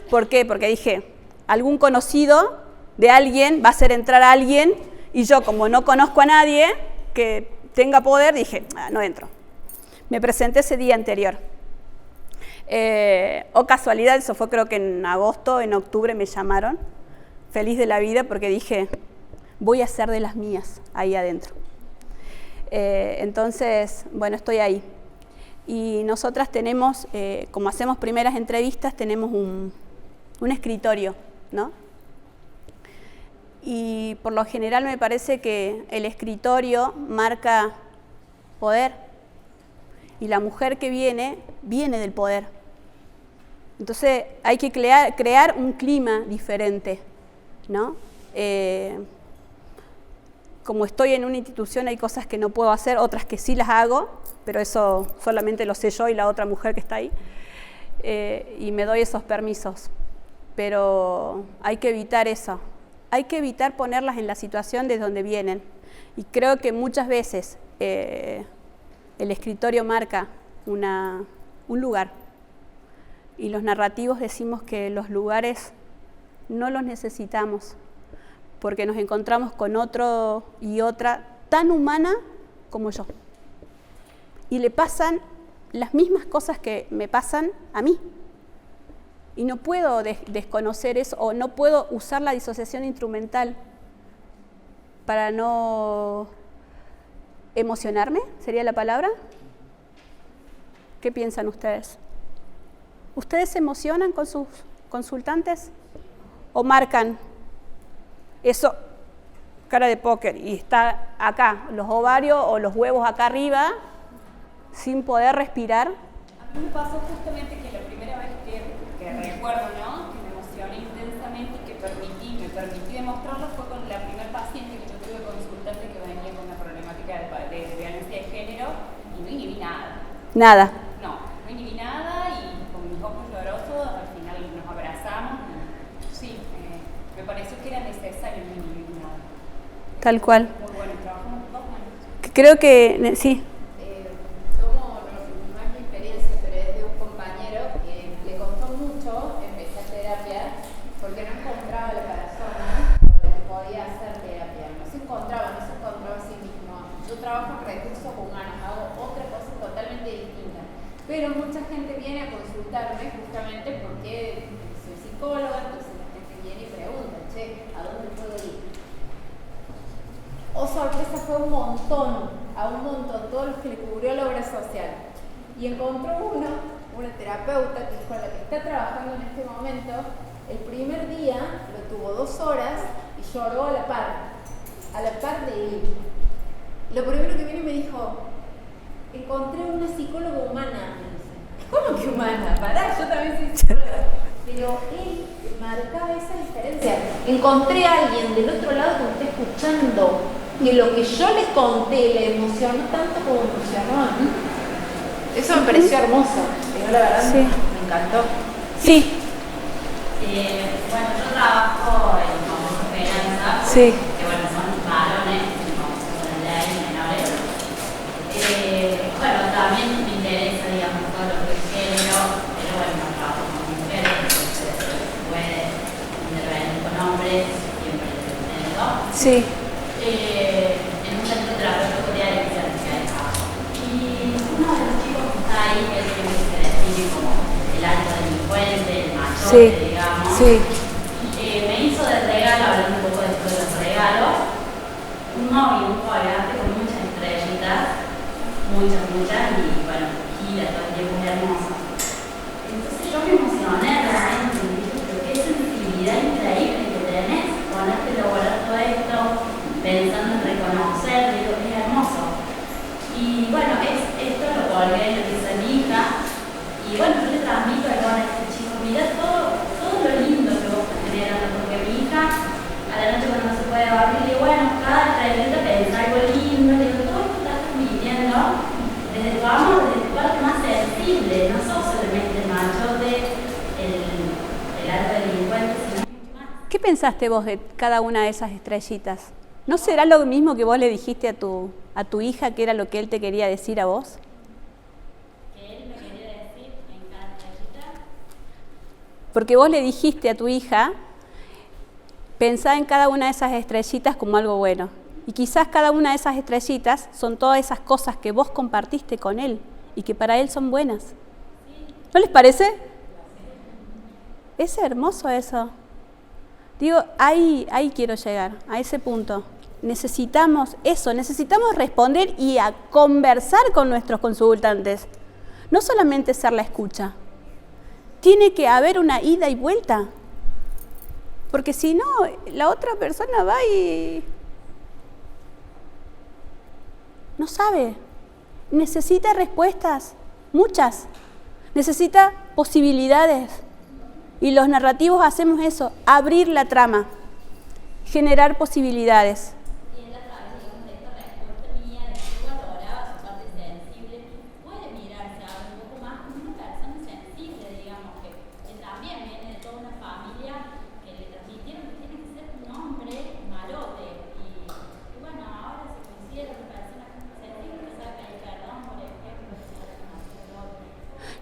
¿Por qué? Porque dije, algún conocido de alguien va a hacer entrar a alguien, y yo, como no conozco a nadie que tenga poder, dije, no entro. Me presenté ese día anterior. O casualidad, eso fue creo que en agosto, en octubre me llamaron, feliz de la vida, porque dije, voy a ser de las mías ahí adentro. Entonces, bueno, estoy ahí. Y nosotras tenemos, como hacemos primeras entrevistas, tenemos un escritorio, ¿no? Y por lo general me parece que el escritorio marca poder, y la mujer que viene del poder. Entonces hay que crear un clima diferente, ¿no? Como estoy en una institución hay cosas que no puedo hacer, otras que sí las hago, pero eso solamente lo sé yo y la otra mujer que está ahí, y me doy esos permisos. Pero hay que evitar eso, hay que evitar ponerlas en la situación de donde vienen. Y creo que muchas veces el escritorio marca un lugar, y los narrativos decimos que los lugares no los necesitamos, porque nos encontramos con otro y otra tan humana como yo. Y le pasan las mismas cosas que me pasan a mí. Y no puedo desconocer eso, o no puedo usar la disociación instrumental para no emocionarme, ¿sería la palabra? ¿Qué piensan ustedes? ¿Ustedes se emocionan con sus consultantes? ¿O marcan eso, cara de póker, y está acá, los ovarios o los huevos acá arriba, sin poder respirar? A mí me pasó justamente que la primera vez que recuerdo, ¿no?, que me emocioné intensamente y que me permití demostrarlo fue con la primera paciente que yo tuve consultante, que venía con una problemática de violencia de género, y no inhibí nada. Nada. No inhibí nada, y con mis ojos llorosos al final nos abrazamos. Y, sí, me pareció que era necesario no inhibir nada. Tal cual. Muy bueno, trabajamos 2 años. Creo que sí. Tomo no es mi experiencia, pero es de un compañero que le costó mucho empezar terapia porque no encontraba la persona con la que podía hacer terapia. No se encontraba a sí mismo. Yo trabajo en recursos humanos, hago otra cosa totalmente distinta. Pero mucha gente viene a consultarme justamente porque soy psicóloga, entonces la gente viene y pregunta, che, ¿a dónde puedo ir? Oh, sorpresa, fue un montón, todos los que le cubrió la obra social. Y encontró una terapeuta que con la que está trabajando en este momento. El primer día lo tuvo 2 horas y lloró a la par de él. Lo primero que viene me dijo, encontré una psicóloga humana, me dice. ¿Cómo que humana? Pará, yo también soy psicóloga. Pero él marcaba esa diferencia. Encontré a alguien del otro lado que me está escuchando, y lo que yo le conté le emocionó tanto como me emocionó a mí. Eso me pareció hermoso. Pero la verdad Sí. me encantó. Sí. Bueno, yo trabajo en famoso finanza, Sí. que bueno, son varones, con ley, menores. Bueno, también me interesa, digamos, todo lo que es Sí. En un centro terapéutico de adicción que hay acá. Y uno de los chicos que está ahí, que es el que se define como el alto delincuente, el machote, digamos, me hizo de regalo, hablando un poco después de los regalos, un móvil, un colgante con muchas estrellitas, muchas, y bueno, gira todo el tiempo, es hermoso. Entonces yo me emocioné realmente, y dije, pero qué sensibilidad increíble que tenés, ponerte a lograr todo esto, pensando en reconocer, digo, es hermoso. Y bueno, esto lo colgué en lo que hizo mi hija, y bueno, yo le transmito a este chico, mira todo lo lindo que vos estás generando, porque mi hija, a la noche cuando no se puede dormir, le digo, bueno, cada estrellita pensa algo lindo, le digo, todo esto estás transmitiendo desde tu amor, desde tu parte más sensible, no sos solamente el machote, el alto delincuente, sino mucho más. ¿Qué pensaste vos de cada una de esas estrellitas? ¿No será lo mismo que vos le dijiste a tu hija que era lo que él te quería decir a vos? Que él me quería decir en cada estrellita. Porque vos le dijiste a tu hija, pensá en cada una de esas estrellitas como algo bueno. Y quizás cada una de esas estrellitas son todas esas cosas que vos compartiste con él y que para él son buenas. ¿No les parece? Es hermoso eso. Digo, ahí quiero llegar, a ese punto. Necesitamos eso, necesitamos responder y a conversar con nuestros consultantes. No solamente ser la escucha. Tiene que haber una ida y vuelta. Porque si no, la otra persona va y no sabe. Necesita respuestas, muchas. Necesita posibilidades. Y los narrativos hacemos eso, abrir la trama, generar posibilidades. Y él a través, digamos, de esta respuesta mía, de que yo valoraba su parte sensible, puede mirarse ahora un poco más como una persona sensible, digamos, que también viene de toda una familia que le transmitieron que tiene que ser un hombre malote. Y bueno, ahora se considera una persona sensible que sabe pedir perdón, por ejemplo,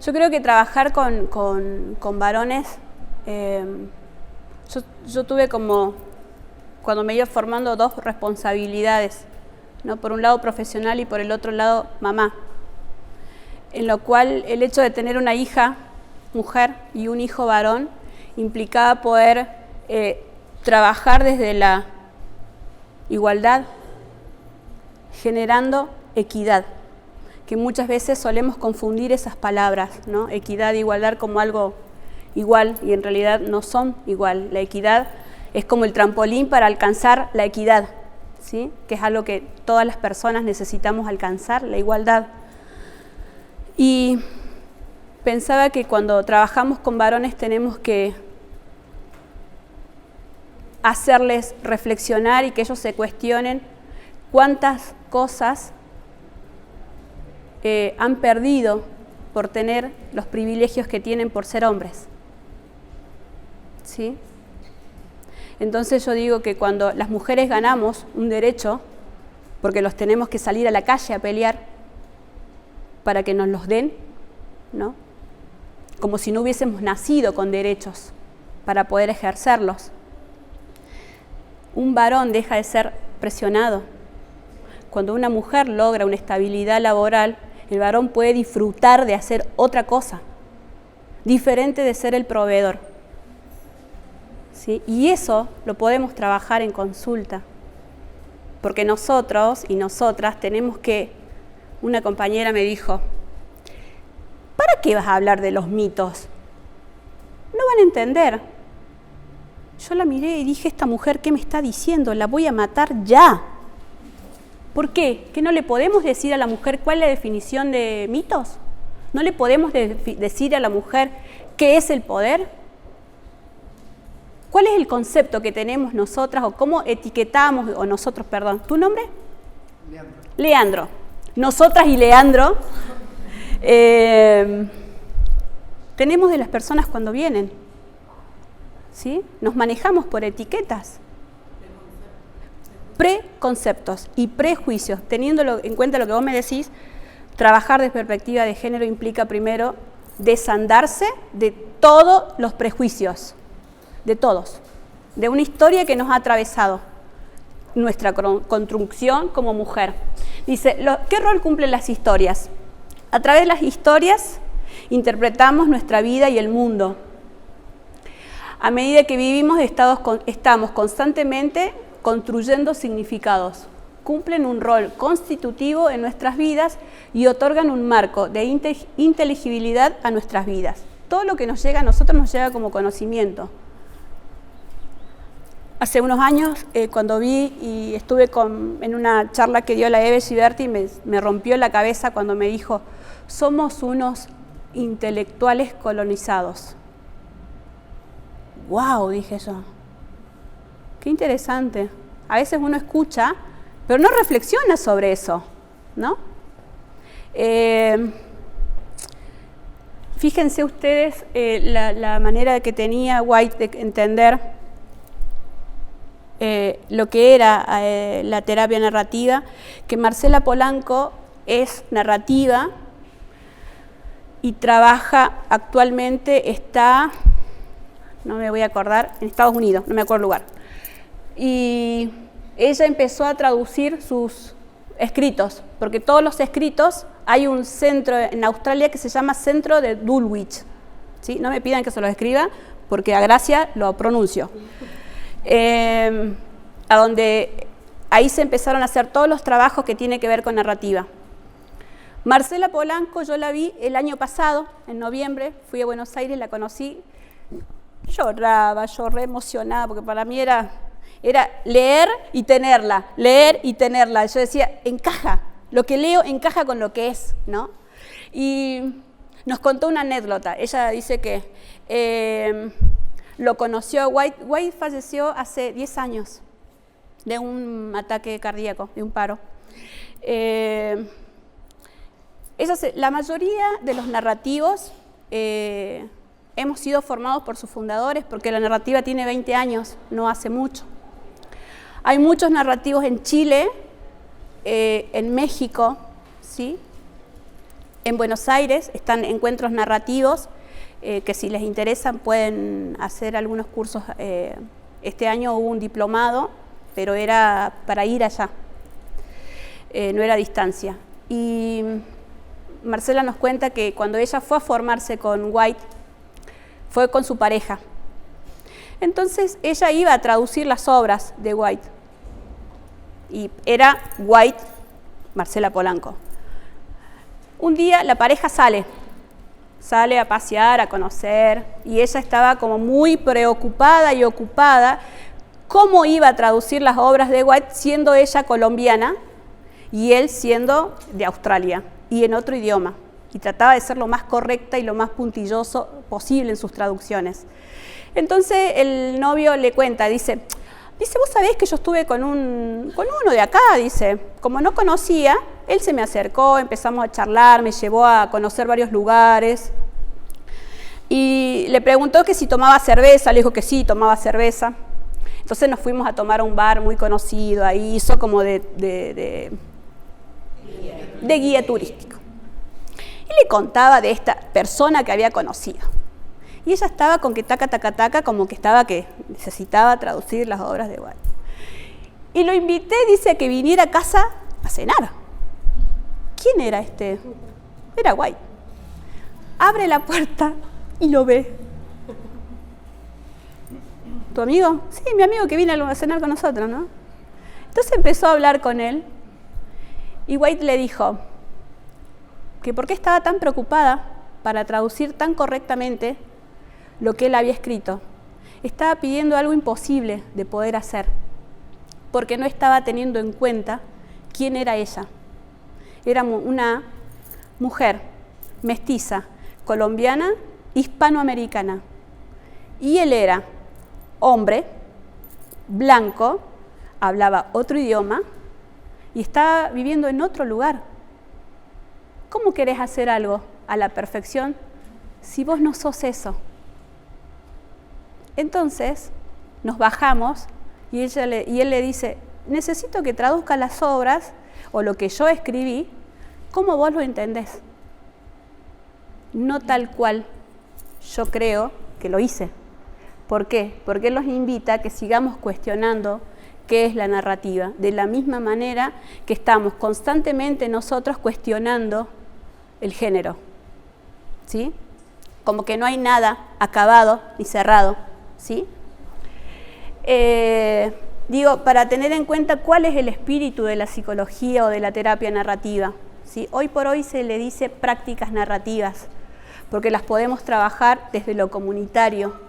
Yo creo que trabajar con varones, yo tuve como, cuando me iba formando, dos responsabilidades, ¿no? Por un lado profesional y por el otro lado mamá, en lo cual el hecho de tener una hija mujer y un hijo varón implicaba poder trabajar desde la igualdad, generando equidad, que muchas veces solemos confundir esas palabras, ¿no? Equidad e igualdad como algo igual, y en realidad no son igual. La equidad es como el trampolín para alcanzar la equidad, ¿sí? Que es algo que todas las personas necesitamos alcanzar, la igualdad. Y pensaba que cuando trabajamos con varones tenemos que hacerles reflexionar y que ellos se cuestionen cuántas cosas han perdido por tener los privilegios que tienen por ser hombres. ¿Sí? Entonces yo digo que cuando las mujeres ganamos un derecho, porque los tenemos que salir a la calle a pelear para que nos los den, ¿no? Como si no hubiésemos nacido con derechos para poder ejercerlos. Un varón deja de ser presionado. Cuando una mujer logra una estabilidad laboral, el varón puede disfrutar de hacer otra cosa, diferente de ser el proveedor. ¿Sí? Y eso lo podemos trabajar en consulta, porque nosotros y nosotras tenemos que, una compañera me dijo, ¿para qué vas a hablar de los mitos? No van a entender. Yo la miré y dije, esta mujer, ¿qué me está diciendo? La voy a matar ya. ¿Por qué? ¿Que no le podemos decir a la mujer cuál es la definición de mitos? ¿No le podemos decir a la mujer qué es el poder? ¿Cuál es el concepto que tenemos nosotras o cómo etiquetamos, o nosotros, perdón, ¿tu nombre? Leandro. Leandro. Nosotras y Leandro tenemos de las personas cuando vienen, ¿sí? Nos manejamos por etiquetas, preconceptos y prejuicios. Teniendo en cuenta lo que vos me decís, trabajar desde perspectiva de género implica primero desandarse de todos los prejuicios, de todos, de una historia que nos ha atravesado. nuestra construcción como mujer. Dice, ¿qué rol cumplen las historias? A través de las historias interpretamos nuestra vida y el mundo. A medida que vivimos estamos constantemente construyendo significados. Cumplen un rol constitutivo en nuestras vidas y otorgan un marco de inteligibilidad a nuestras vidas. Todo lo que nos llega a nosotros nos llega como conocimiento. Hace unos años, cuando vi y estuve en una charla que dio la Eve Giberti, me rompió la cabeza cuando me dijo, somos unos intelectuales colonizados. ¡Wow!, dije yo. Qué interesante. A veces uno escucha, pero no reflexiona sobre eso, ¿no? Fíjense ustedes la manera que tenía White de entender lo que era la terapia narrativa, que Marcela Polanco es narrativa y trabaja actualmente, no me voy a acordar, en Estados Unidos, no me acuerdo el lugar. Y ella empezó a traducir sus escritos, porque todos los escritos, hay un centro en Australia que se llama Centro de Dulwich, ¿sí? No me pidan que se lo escriba, porque a gracia lo pronuncio. A donde ahí se empezaron a hacer todos los trabajos que tienen que ver con narrativa. Marcela Polanco yo la vi el año pasado, en noviembre, fui a Buenos Aires, la conocí, lloraba, yo re emocionada, porque para mí era leer y tenerla. Yo decía, encaja, lo que leo encaja con lo que es, ¿no? Y nos contó una anécdota. Ella dice que lo conoció a White. White falleció hace 10 años de un ataque cardíaco, de un paro. La mayoría de los narrativos hemos sido formados por sus fundadores, porque la narrativa tiene 20 años, no hace mucho. Hay muchos narrativos en Chile, en México, ¿sí? En Buenos Aires están encuentros narrativos que si les interesan pueden hacer algunos cursos. Este año hubo un diplomado, pero era para ir allá, no era a distancia. Y Marcela nos cuenta que cuando ella fue a formarse con White, fue con su pareja. Entonces ella iba a traducir las obras de White. Y era White, Marcela Polanco. Un día la pareja sale a pasear, a conocer, y ella estaba como muy preocupada y ocupada cómo iba a traducir las obras de White, siendo ella colombiana y él siendo de Australia y en otro idioma. Y trataba de ser lo más correcta y lo más puntilloso posible en sus traducciones. Entonces el novio le cuenta, dice, vos sabés que yo estuve con uno de acá, dice, como no conocía, él se me acercó, empezamos a charlar, me llevó a conocer varios lugares y le preguntó que si tomaba cerveza, le dijo que sí, tomaba cerveza. Entonces nos fuimos a tomar a un bar muy conocido, ahí hizo como de guía turístico. Y le contaba de esta persona que había conocido. Y ella estaba con que taca, como que necesitaba traducir las obras de White. Y lo invité, dice, a que viniera a casa a cenar. ¿Quién era este? Era White. Abre la puerta y lo ve. ¿Tu amigo? Sí, mi amigo que vino a cenar con nosotros, ¿no? Entonces empezó a hablar con él. Y White le dijo que por qué estaba tan preocupada para traducir tan correctamente lo que él había escrito. Estaba pidiendo algo imposible de poder hacer, porque no estaba teniendo en cuenta quién era ella. Era una mujer mestiza, colombiana, hispanoamericana. Y él era hombre, blanco, hablaba otro idioma y estaba viviendo en otro lugar. ¿Cómo querés hacer algo a la perfección si vos no sos eso? Entonces nos bajamos y él le dice, necesito que traduzca las obras o lo que yo escribí, como vos lo entendés. No tal cual yo creo que lo hice. ¿Por qué? Porque él nos invita a que sigamos cuestionando qué es la narrativa, de la misma manera que estamos constantemente nosotros cuestionando el género, ¿sí? Como que no hay nada acabado ni cerrado, ¿sí? Digo, para tener en cuenta cuál es el espíritu de la psicología o de la terapia narrativa, ¿sí? Hoy por hoy se le dice prácticas narrativas, porque las podemos trabajar desde lo comunitario.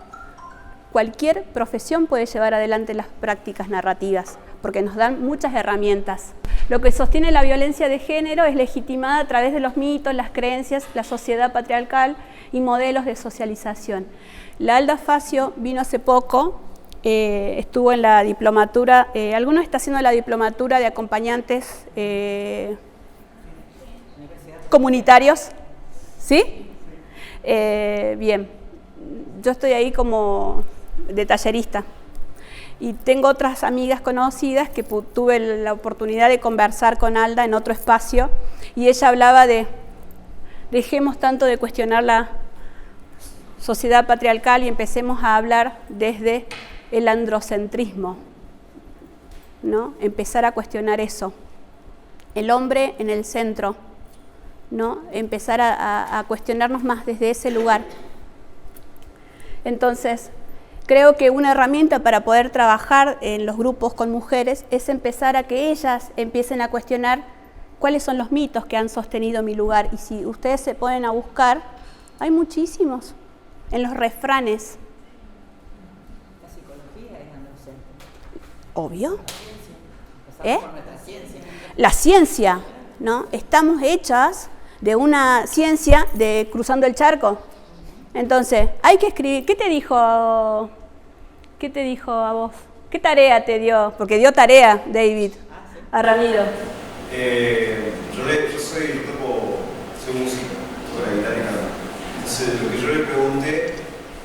Cualquier profesión puede llevar adelante las prácticas narrativas, porque nos dan muchas herramientas. Lo que sostiene la violencia de género es legitimada a través de los mitos, las creencias, la sociedad patriarcal y modelos de socialización. La Alda Facio vino hace poco, estuvo en la diplomatura, ¿alguno está haciendo la diplomatura de acompañantes comunitarios? ¿Sí? Bien, yo estoy ahí como de tallerista y tengo otras amigas conocidas que tuve la oportunidad de conversar con Alda en otro espacio y ella hablaba de dejemos tanto de cuestionar la sociedad patriarcal y empecemos a hablar desde el androcentrismo, ¿no? Empezar a cuestionar eso, el hombre en el centro, ¿no? Empezar a cuestionarnos más desde ese lugar. Entonces, creo que una herramienta para poder trabajar en los grupos con mujeres es empezar a que ellas empiecen a cuestionar cuáles son los mitos que han sostenido mi lugar. Y si ustedes se ponen a buscar, hay muchísimos en los refranes. La psicología es androcéntrica. Obvio. Por nuestra ciencia. La ciencia, ¿no? Estamos hechas de una ciencia de cruzando el charco. Entonces, hay que escribir. ¿Qué te dijo a vos? ¿Qué tarea te dio? Porque dio tarea, David, a Ramiro. Yo soy músico, toco la guitarra y canto. Entonces, lo que yo le pregunté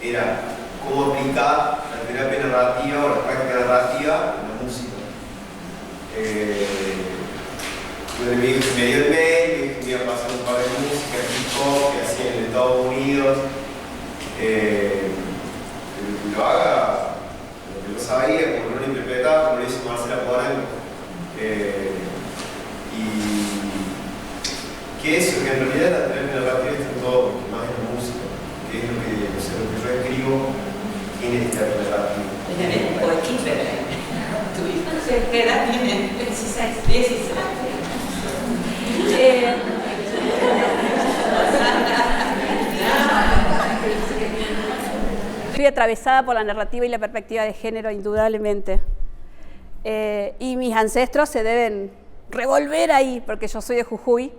era cómo aplicar la terapia narrativa o la práctica narrativa en la música. Me dio el mail, que iba a pasar un par de música, hip-hop, que hacía en Estados Unidos. Lo haga, lo que lo sabía, como no lo interpretaba, como lo hizo Marcela Poranco. Y que eso, que en realidad la terapia narrativa está todo, más en la música, que es lo que yo escribo, tiene terapia narrativa. Tiene un coequiper, tu hija, ¿qué edad tiene? 16. Fui atravesada por la narrativa y la perspectiva de género, indudablemente. Y mis ancestros se deben revolver ahí, porque yo soy de Jujuy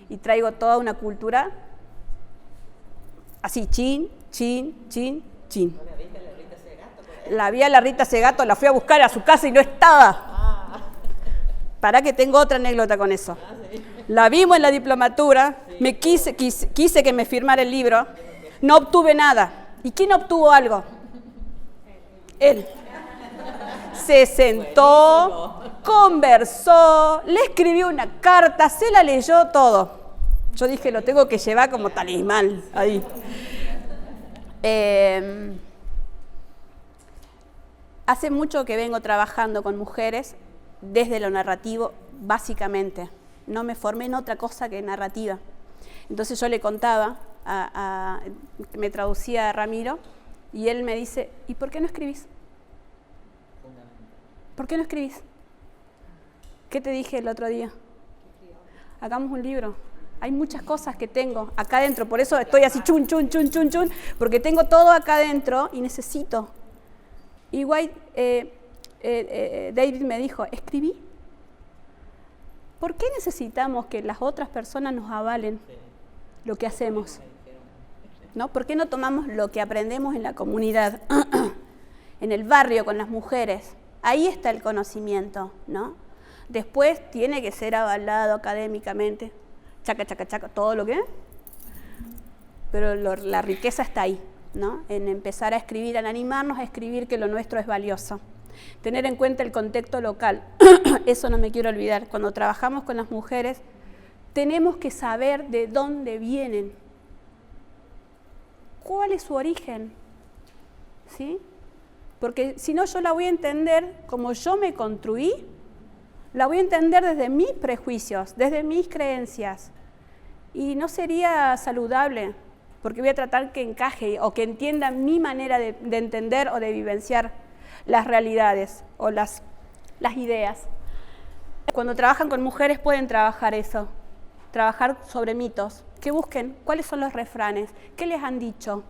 y traigo toda una cultura así, chin, chin, chin, chin. La vi a la Rita Segato, la fui a buscar a su casa y no estaba. Para que tengo otra anécdota con eso. La vimos en la diplomatura, me quise que me firmara el libro, no obtuve nada. ¿Y quién obtuvo algo? Él. Se sentó, conversó, le escribió una carta, se la leyó todo. Yo dije, lo tengo que llevar como talismán ahí. Hace mucho que vengo trabajando con mujeres desde lo narrativo, básicamente. No me formé en otra cosa que narrativa. Entonces yo le contaba, me traducía a Ramiro, y él me dice, ¿y por qué no escribís? ¿Por qué no escribís? ¿Qué te dije el otro día? Hagamos un libro. Hay muchas cosas que tengo acá adentro, por eso estoy así chun, chun, chun, chun, chun, porque tengo todo acá adentro y necesito. Igual David me dijo, escribí. ¿Por qué necesitamos que las otras personas nos avalen lo que hacemos? ¿No? ¿Por qué no tomamos lo que aprendemos en la comunidad, en el barrio, con las mujeres? Ahí está el conocimiento, ¿no? Después tiene que ser avalado académicamente, chaca, chaca, chaca, todo lo que... Pero la riqueza está ahí, ¿no? En empezar a escribir, en animarnos a escribir que lo nuestro es valioso. Tener en cuenta el contexto local, eso no me quiero olvidar. Cuando trabajamos con las mujeres, tenemos que saber de dónde vienen, cuál es su origen, ¿sí? porque si no yo la voy a entender como yo me construí, la voy a entender desde mis prejuicios, desde mis creencias, y no sería saludable, porque voy a tratar que encaje o que entienda mi manera de entender o de vivenciar las realidades o las ideas. Cuando trabajan con mujeres pueden trabajar eso, trabajar sobre mitos, que busquen cuáles son los refranes, qué les han dicho.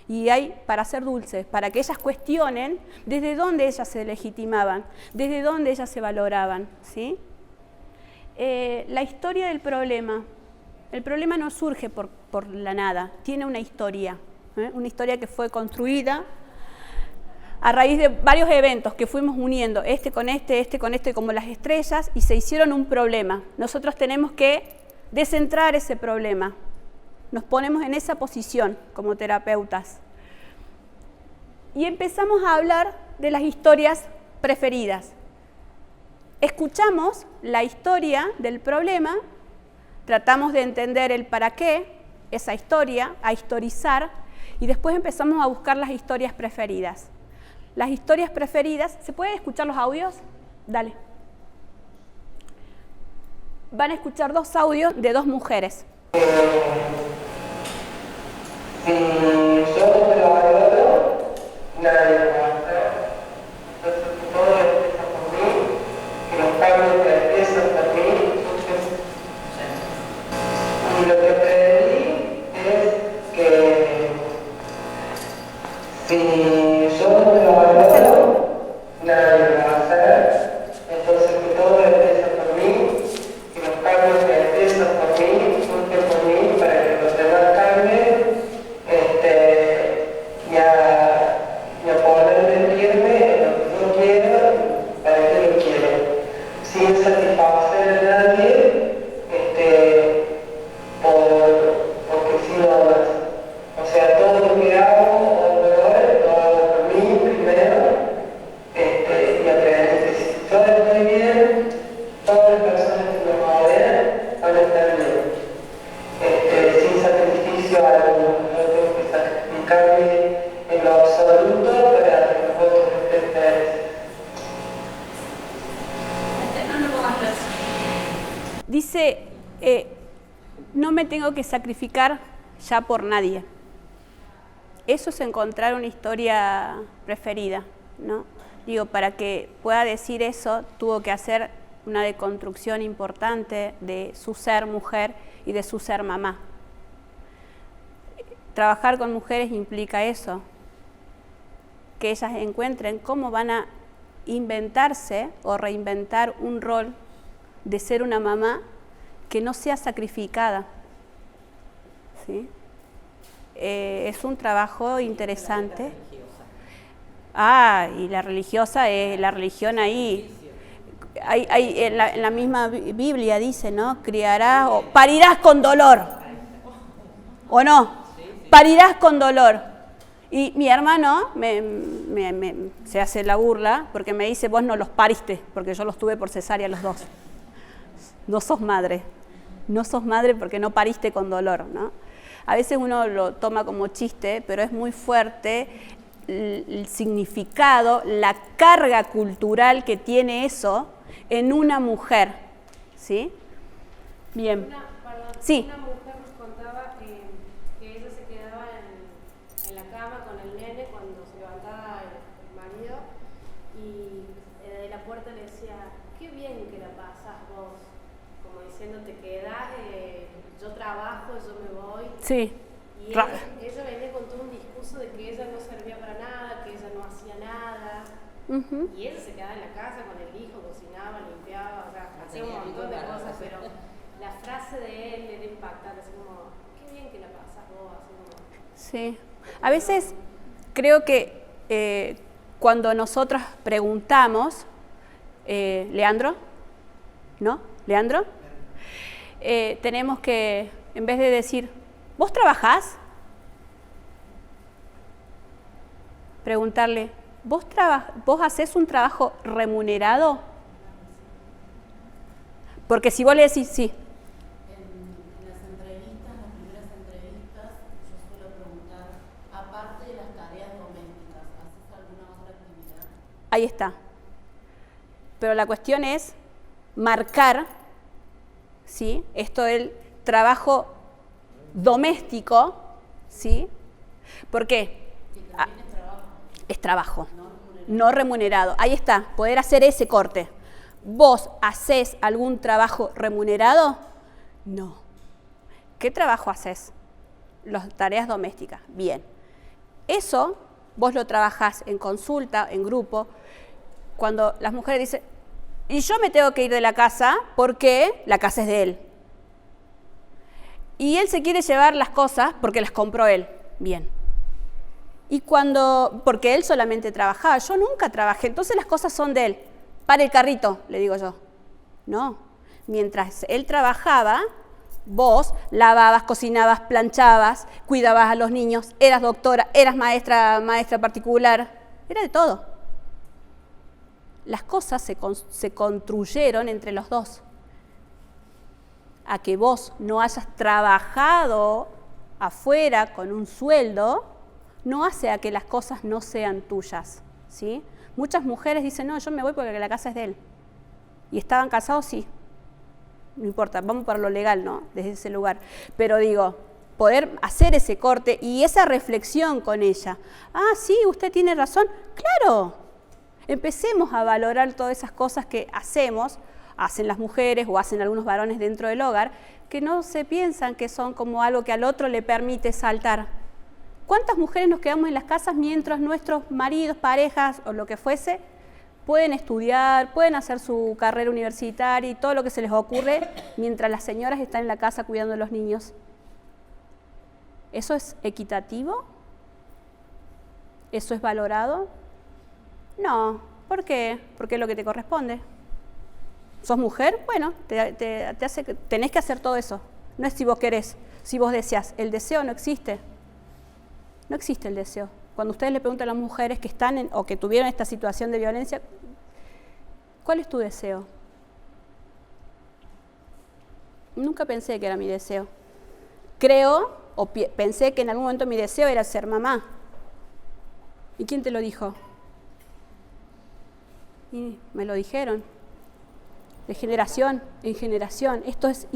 Y hay para ser dulces, para que ellas cuestionen desde dónde ellas se legitimaban, desde dónde ellas se valoraban, ¿sí? La historia del problema. El problema no surge por la nada, tiene una historia que fue construida a raíz de varios eventos que fuimos uniendo, este con este, como las estrellas, y se hicieron un problema. Nosotros tenemos que descentrar ese problema. Nos ponemos en esa posición como terapeutas. Y empezamos a hablar de las historias preferidas. Escuchamos la historia del problema, tratamos de entender el para qué, esa historia, a historizar, y después empezamos a buscar las historias preferidas. Las historias preferidas, ¿se pueden escuchar los audios? Dale. Van a escuchar 2 audios de 2 mujeres. Si yo no me lo valoro, nadie lo va a hacer. Entonces, que todo empieza por mí, que los cambios que empiezan por mí surgen. Y lo que aprendí es que si yo no me lo valoro, nadie lo va a hacer. Entonces, que todo empieza por mí, que los cambios que empiezan por mí surgen por mí para que los demás cambien. Y a poder decirme lo que yo quiero, para qué lo quiero, sin satisfacer a nadie, porque si no más. O sea, todo lo que hago alrededor, lo hago por mí primero, y aprender que si yo estoy bien, todas las personas que me rodean van a estar bien, sin sacrificio alguno. Yo tengo que sacrificarme en lo absoluto para que los otros estén felices. Dice, no me tengo que sacrificar ya por nadie. Eso es encontrar una historia preferida, ¿no? Digo, para que pueda decir eso, tuvo que hacer una deconstrucción importante de su ser mujer y de su ser mamá. Trabajar con mujeres implica eso, que ellas encuentren cómo van a inventarse o reinventar un rol de ser una mamá que no sea sacrificada, ¿sí? Es un trabajo interesante. Y la religiosa es la religión ahí. En la misma Biblia dice, ¿no? Criarás o parirás con dolor. ¿O no? Parirás con dolor. Y mi hermano se hace la burla porque me dice, vos no los pariste, porque yo los tuve por cesárea los 2. No sos madre porque no pariste con dolor, ¿no? A veces uno lo toma como chiste, pero es muy fuerte el significado, la carga cultural que tiene eso en una mujer, ¿sí? Bien. Sí. Una mujer nos contaba que ella se quedaba en la cama con el nene cuando se levantaba el marido y de la puerta le decía, qué bien que la pasas vos, como diciendo, te quedás, yo trabajo, yo me voy. Sí. Y ella venía con todo un discurso de que ella no servía para nada, que ella no hacía nada. Y ella se quedaba en la casa con el hijo, cocinaba, limpiaba, o sea, hacía un montón de cosas, pero la frase de él era impactante, así como, qué bien que la pasas vos, así como... Sí, a veces creo que cuando nosotras preguntamos, Leandro, ¿no? ¿Leandro? Tenemos que, en vez de decir, ¿vos trabajás? Preguntarle, ¿vos hacés un trabajo remunerado? Porque si vos le decís sí. En las entrevistas, las primeras entrevistas, yo suelo preguntar, aparte de las tareas domésticas, ¿haces alguna otra actividad? Ahí está. Pero la cuestión es marcar, ¿sí? Esto del trabajo doméstico, ¿sí? ¿Por qué? Es trabajo, no remunerado. Ahí está, poder hacer ese corte. ¿Vos hacés algún trabajo remunerado? No. ¿Qué trabajo haces? Las tareas domésticas. Bien. Eso vos lo trabajás en consulta, en grupo, cuando las mujeres dicen, y yo me tengo que ir de la casa porque la casa es de él. Y él se quiere llevar las cosas porque las compró él. Bien. Y porque él solamente trabajaba, yo nunca trabajé, entonces las cosas son de él. Para el carrito, le digo yo. No. Mientras él trabajaba, vos lavabas, cocinabas, planchabas, cuidabas a los niños, eras doctora, eras maestra particular, era de todo. Las cosas se construyeron entre los dos. A que vos no hayas trabajado afuera con un sueldo, no hace a que las cosas no sean tuyas, ¿sí? Muchas mujeres dicen, no, yo me voy porque la casa es de él. ¿Y estaban casados? Sí. No importa, vamos para lo legal, ¿no? Desde ese lugar. Pero digo, poder hacer ese corte y esa reflexión con ella. Ah, sí, usted tiene razón. ¡Claro! Empecemos a valorar todas esas cosas que hacen las mujeres o hacen algunos varones dentro del hogar, que no se piensan que son como algo que al otro le permite saltar. ¿Cuántas mujeres nos quedamos en las casas mientras nuestros maridos, parejas o lo que fuese, pueden estudiar, pueden hacer su carrera universitaria y todo lo que se les ocurre mientras las señoras están en la casa cuidando a los niños? ¿Eso es equitativo? ¿Eso es valorado? No. ¿Por qué? Porque es lo que te corresponde. ¿Sos mujer? Bueno, tenés que hacer todo eso. No es si vos querés, si vos deseás. El deseo no existe. No existe el deseo. Cuando ustedes le preguntan a las mujeres que están o que tuvieron esta situación de violencia, ¿cuál es tu deseo? Nunca pensé que era mi deseo. Creo o pensé que en algún momento mi deseo era ser mamá. ¿Y quién te lo dijo? Y me lo dijeron. De generación en generación. Esto es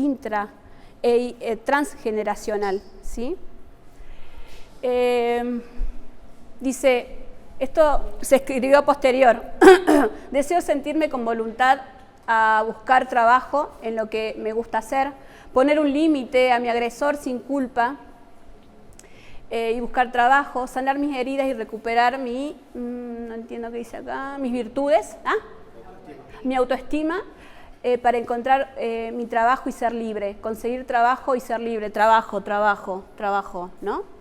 transgeneracional, ¿sí? Dice, esto se escribió posterior. Deseo sentirme con voluntad a buscar trabajo en lo que me gusta hacer, poner un límite a mi agresor sin culpa y buscar trabajo, sanar mis heridas y recuperar no entiendo qué dice acá, mis virtudes, mi autoestima, para encontrar mi trabajo y ser libre, conseguir trabajo y ser libre, trabajo, ¿no?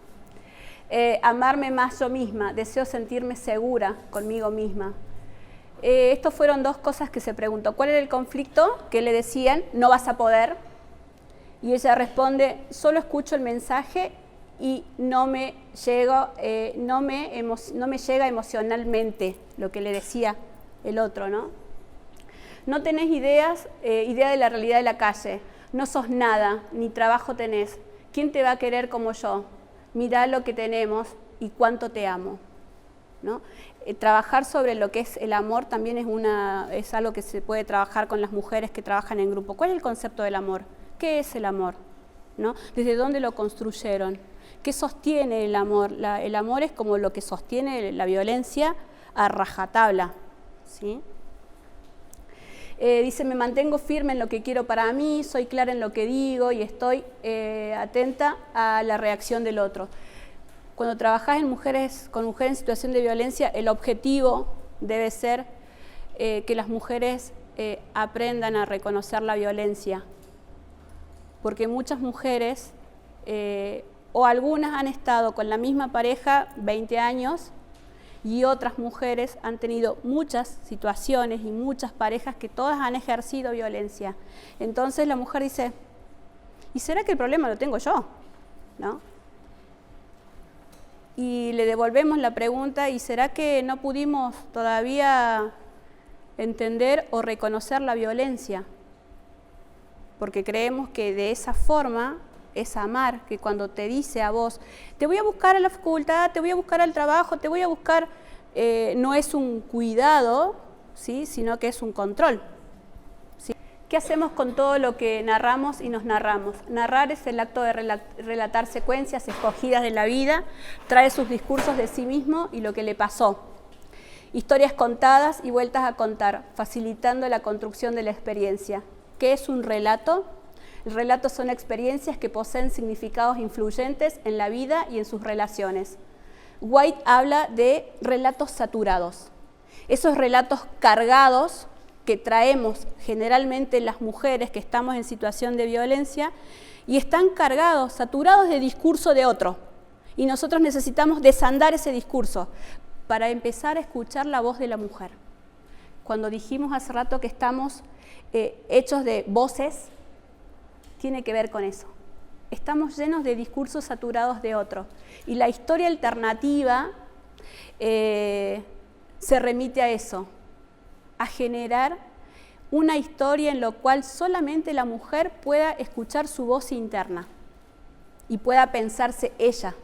Amarme más yo misma, deseo sentirme segura conmigo misma. Estos fueron dos cosas que se preguntó. ¿Cuál era el conflicto? Que le decían, no vas a poder. Y ella responde, solo escucho el mensaje y no me llega emocionalmente lo que le decía el otro, ¿no? No tenés idea de la realidad de la calle. No sos nada, ni trabajo tenés. ¿Quién te va a querer como yo? Mirá lo que tenemos y cuánto te amo, ¿no? Trabajar sobre lo que es el amor también es algo que se puede trabajar con las mujeres que trabajan en grupo. ¿Cuál es el concepto del amor? ¿Qué es el amor? ¿No? ¿Desde dónde lo construyeron? ¿Qué sostiene el amor? El amor es como lo que sostiene la violencia a rajatabla, ¿sí? Dice, me mantengo firme en lo que quiero para mí, soy clara en lo que digo y estoy atenta a la reacción del otro. Cuando trabajás con mujeres en situación de violencia, el objetivo debe ser que las mujeres aprendan a reconocer la violencia. Porque muchas mujeres, o algunas han estado con la misma pareja 20 años, y otras mujeres han tenido muchas situaciones y muchas parejas que todas han ejercido violencia. Entonces la mujer dice, ¿y será que el problema lo tengo yo? ¿No? Y le devolvemos la pregunta, ¿y será que no pudimos todavía entender o reconocer la violencia? Porque creemos que de esa forma es amar, que cuando te dice a vos, te voy a buscar a la facultad, te voy a buscar al trabajo, te voy a buscar, no es un cuidado, ¿sí? Sino que es un control. ¿Sí? ¿Qué hacemos con todo lo que narramos y nos narramos? Narrar es el acto de relatar secuencias escogidas de la vida, trae sus discursos de sí mismo y lo que le pasó. Historias contadas y vueltas a contar, facilitando la construcción de la experiencia. ¿Qué es un relato? El relato son experiencias que poseen significados influyentes en la vida y en sus relaciones. White habla de relatos saturados. Esos relatos cargados que traemos generalmente las mujeres que estamos en situación de violencia y están cargados, saturados de discurso de otro. Y nosotros necesitamos desandar ese discurso para empezar a escuchar la voz de la mujer. Cuando dijimos hace rato que estamos hechos de voces, tiene que ver con eso. Estamos llenos de discursos saturados de otro. Y la historia alternativa se remite a eso, a generar una historia en la cual solamente la mujer pueda escuchar su voz interna y pueda pensarse ella,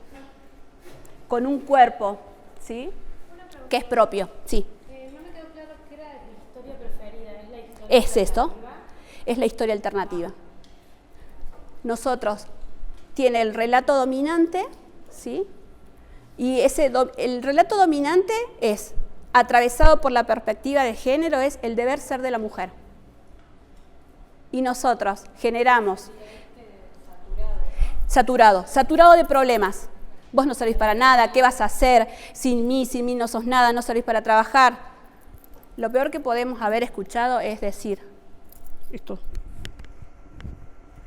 con un cuerpo, ¿sí? Que es propio, sí. No me quedó claro qué era la historia preferida, ¿es la historia Es esto, alternativa? es la historia alternativa. Nosotros tiene el relato dominante, ¿sí? Y el relato dominante es, atravesado por la perspectiva de género, es el deber ser de la mujer. Y nosotros generamos saturado de problemas. Vos no servís para nada, ¿qué vas a hacer? Sin mí no sos nada, no servís para trabajar. Lo peor que podemos haber escuchado es decir, esto,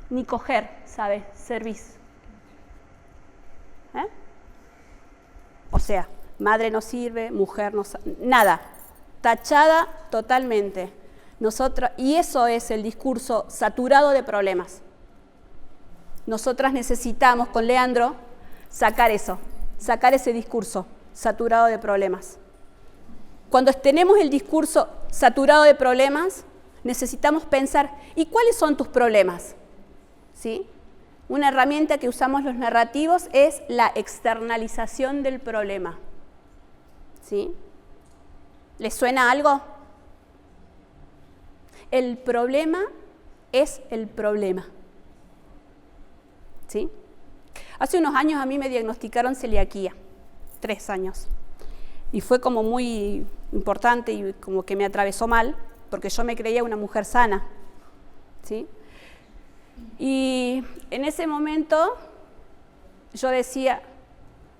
ni coger, ¿sabes? Servís. O sea, madre no sirve, mujer no sirve, nada. Tachada totalmente. Y eso es el discurso saturado de problemas. Nosotras necesitamos, con Leandro, sacar ese discurso saturado de problemas. Cuando tenemos el discurso saturado de problemas, necesitamos pensar, ¿y cuáles son tus problemas? ¿Sí? Una herramienta que usamos los narrativos es la externalización del problema. ¿Sí? ¿Les suena algo? El problema es el problema. ¿Sí? Hace unos años a mí me diagnosticaron celiaquía, 3 años. Y fue como muy importante y como que me atravesó mal, porque yo me creía una mujer sana. ¿Sí? Y en ese momento yo decía,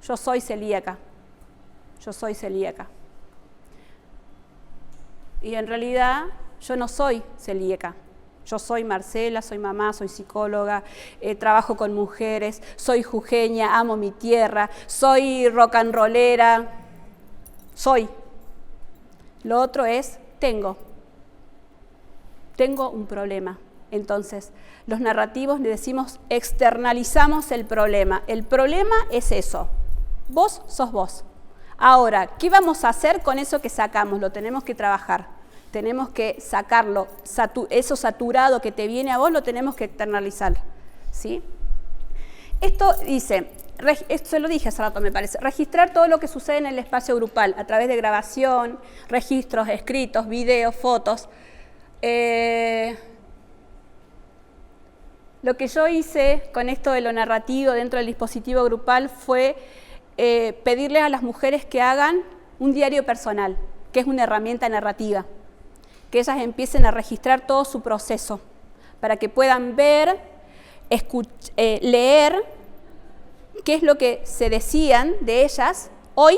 yo soy celíaca. Y en realidad yo no soy celíaca. Yo soy Marcela, soy mamá, soy psicóloga, trabajo con mujeres, soy jujeña, amo mi tierra, soy rock and rollera, soy. Lo otro es, tengo un problema. Entonces, los narrativos le decimos, externalizamos el problema. El problema es eso. Vos sos vos. Ahora, ¿qué vamos a hacer con eso que sacamos? Lo tenemos que trabajar. Tenemos que sacarlo. Eso saturado que te viene a vos lo tenemos que externalizar. ¿Sí? Esto dice, esto lo dije hace rato me parece, registrar todo lo que sucede en el espacio grupal a través de grabación, registros, escritos, videos, fotos. Lo que yo hice con esto de lo narrativo dentro del dispositivo grupal fue pedirles a las mujeres que hagan un diario personal, que es una herramienta narrativa, que ellas empiecen a registrar todo su proceso, para que puedan ver, leer qué es lo que se decían de ellas hoy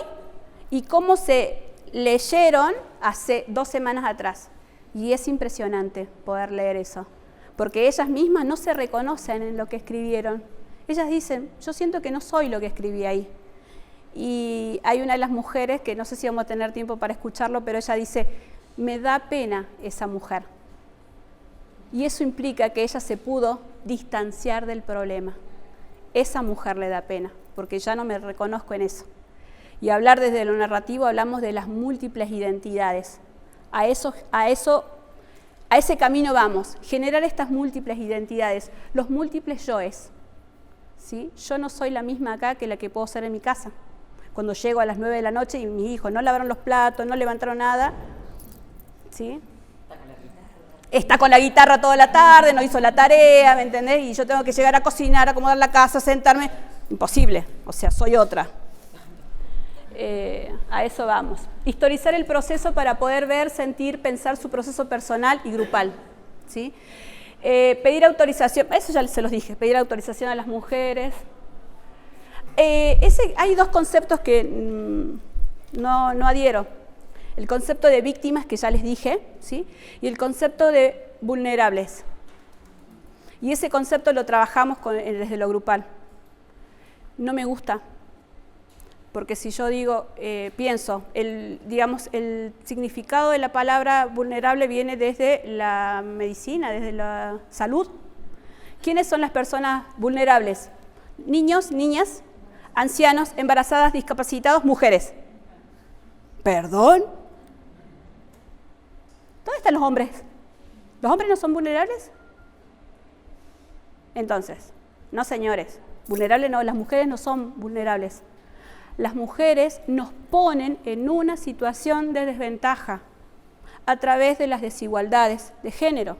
y cómo se leyeron hace 2 semanas atrás. Y es impresionante poder leer eso, porque ellas mismas no se reconocen en lo que escribieron. Ellas dicen, yo siento que no soy lo que escribí ahí. Y hay una de las mujeres, que no sé si vamos a tener tiempo para escucharlo, pero ella dice, me da pena esa mujer. Y eso implica que ella se pudo distanciar del problema. Esa mujer le da pena, porque ya no me reconozco en eso. Y hablar desde lo narrativo, hablamos de las múltiples identidades. A ese camino vamos, generar estas múltiples identidades, los múltiples yoes. ¿Sí? Yo no soy la misma acá que la que puedo ser en mi casa. Cuando llego a las 9 de la noche y mis hijos no lavaron los platos, no levantaron nada, ¿sí? Está con la guitarra toda la tarde, no hizo la tarea, ¿me entendés? Y yo tengo que llegar a cocinar, acomodar la casa, sentarme. Imposible, o sea, soy otra. A eso vamos. Historizar el proceso para poder ver, sentir, pensar su proceso personal y grupal, ¿sí? Pedir autorización, eso ya se los dije, pedir autorización a las mujeres. Hay dos conceptos que no adhiero. El concepto de víctimas, que ya les dije, ¿sí? Y el concepto de vulnerables. Y ese concepto lo trabajamos desde lo grupal. No me gusta, porque si yo digo, pienso, el significado de la palabra vulnerable viene desde la medicina, desde la salud. ¿Quiénes son las personas vulnerables? Niños, niñas, ancianos, embarazadas, discapacitados, mujeres. ¿Perdón? ¿Dónde están los hombres? ¿Los hombres no son vulnerables? Entonces, no señores, vulnerables no, las mujeres no son vulnerables. Las mujeres nos ponen en una situación de desventaja a través de las desigualdades de género.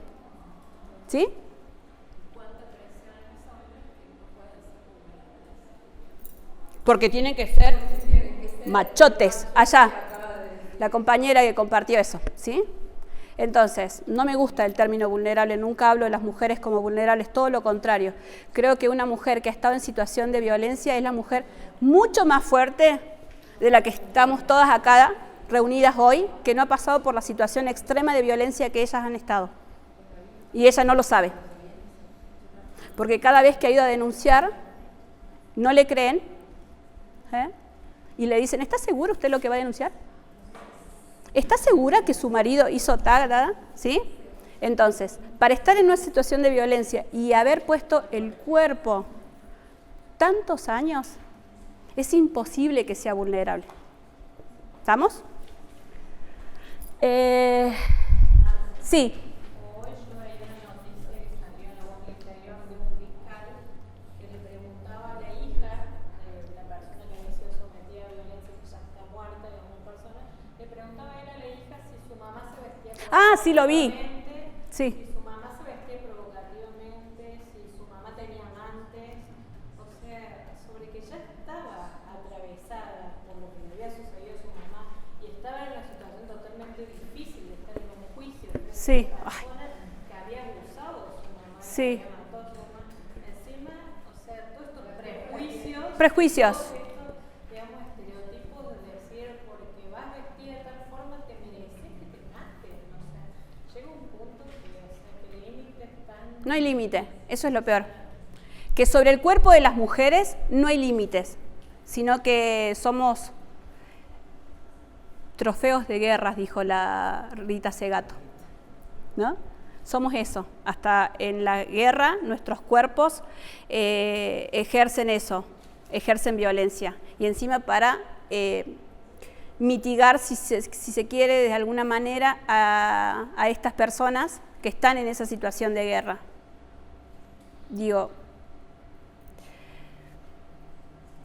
¿Sí? Porque tienen que ser machotes. Allá, la compañera que compartió eso, ¿sí? Entonces, no me gusta el término vulnerable, nunca hablo de las mujeres como vulnerables, todo lo contrario. Creo que una mujer que ha estado en situación de violencia es la mujer mucho más fuerte de la que estamos todas acá reunidas hoy, que no ha pasado por la situación extrema de violencia que ellas han estado. Y ella no lo sabe. Porque cada vez que ha ido a denunciar, no le creen, y le dicen, ¿está seguro usted lo que va a denunciar? ¿Está segura que su marido hizo tal? ¿Sí? Entonces, para estar en una situación de violencia y haber puesto el cuerpo tantos años, es imposible que sea vulnerable. ¿Estamos? Sí. Ah, sí, lo vi. Sí. Si su mamá se vestía provocativamente, si su mamá tenía amantes, o sea, sobre que ya estaba atravesada por lo que le había sucedido a su mamá y estaba en una situación totalmente difícil de estar en un juicio de una persona que había abusado de su mamá, que había matado a su mamá. Encima, o sea, todos estos prejuicios. No hay límite, eso es lo peor. Que sobre el cuerpo de las mujeres no hay límites, sino que somos trofeos de guerras, dijo la Rita Segato, ¿no? Somos eso, hasta en la guerra nuestros cuerpos ejercen eso, ejercen violencia. Y encima para mitigar, si se quiere, de alguna manera a estas personas que están en esa situación de guerra. Digo,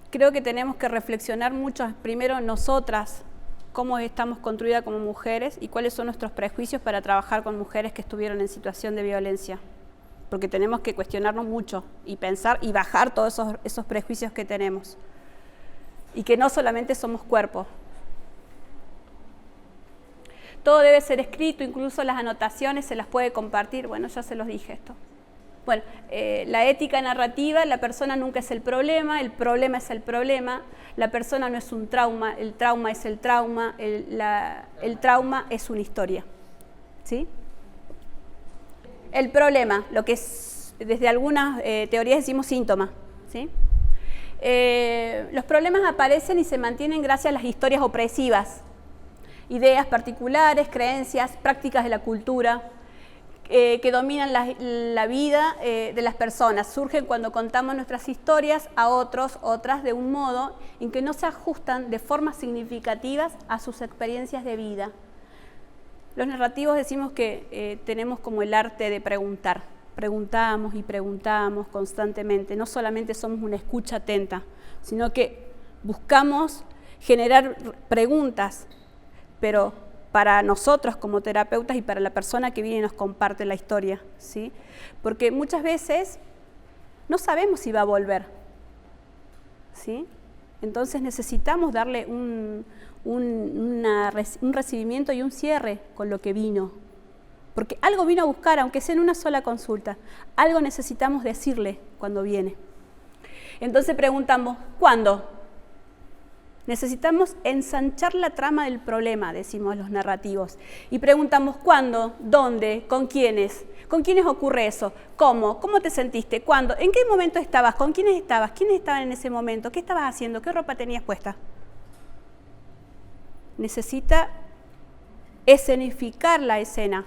creo que tenemos que reflexionar mucho, primero nosotras, cómo estamos construidas como mujeres y cuáles son nuestros prejuicios para trabajar con mujeres que estuvieron en situación de violencia. Porque tenemos que cuestionarnos mucho y pensar y bajar todos esos prejuicios que tenemos. Y que no solamente somos cuerpos. Todo debe ser escrito, incluso las anotaciones se las puede compartir. Bueno, ya se los dije esto. Bueno, la ética narrativa, la persona nunca es el problema es el problema, la persona no es un trauma, el trauma es el trauma, el trauma es una historia. ¿Sí? El problema, lo que es, desde algunas teorías decimos síntoma. ¿Sí? Los problemas aparecen y se mantienen gracias a las historias opresivas. Ideas particulares, creencias, prácticas de la cultura que dominan la vida de las personas. Surgen cuando contamos nuestras historias a otras de un modo en que no se ajustan de formas significativas a sus experiencias de vida. Los narrativos decimos que tenemos como el arte de preguntar. Preguntamos y preguntamos constantemente. No solamente somos una escucha atenta, sino que buscamos generar preguntas, pero para nosotros como terapeutas y para la persona que viene y nos comparte la historia, ¿sí? Porque muchas veces no sabemos si va a volver, ¿sí? Entonces necesitamos darle un recibimiento y un cierre con lo que vino, porque algo vino a buscar, aunque sea en una sola consulta, algo necesitamos decirle cuando viene. Entonces preguntamos, ¿cuándo? Necesitamos ensanchar la trama del problema, decimos los narrativos, y preguntamos ¿cuándo? ¿Dónde? ¿Con quiénes? ¿Con quiénes ocurre eso? ¿Cómo? ¿Cómo te sentiste? ¿Cuándo? ¿En qué momento estabas? ¿Con quiénes estabas? ¿Quiénes estaban en ese momento? ¿Qué estabas haciendo? ¿Qué ropa tenías puesta? Necesita escenificar la escena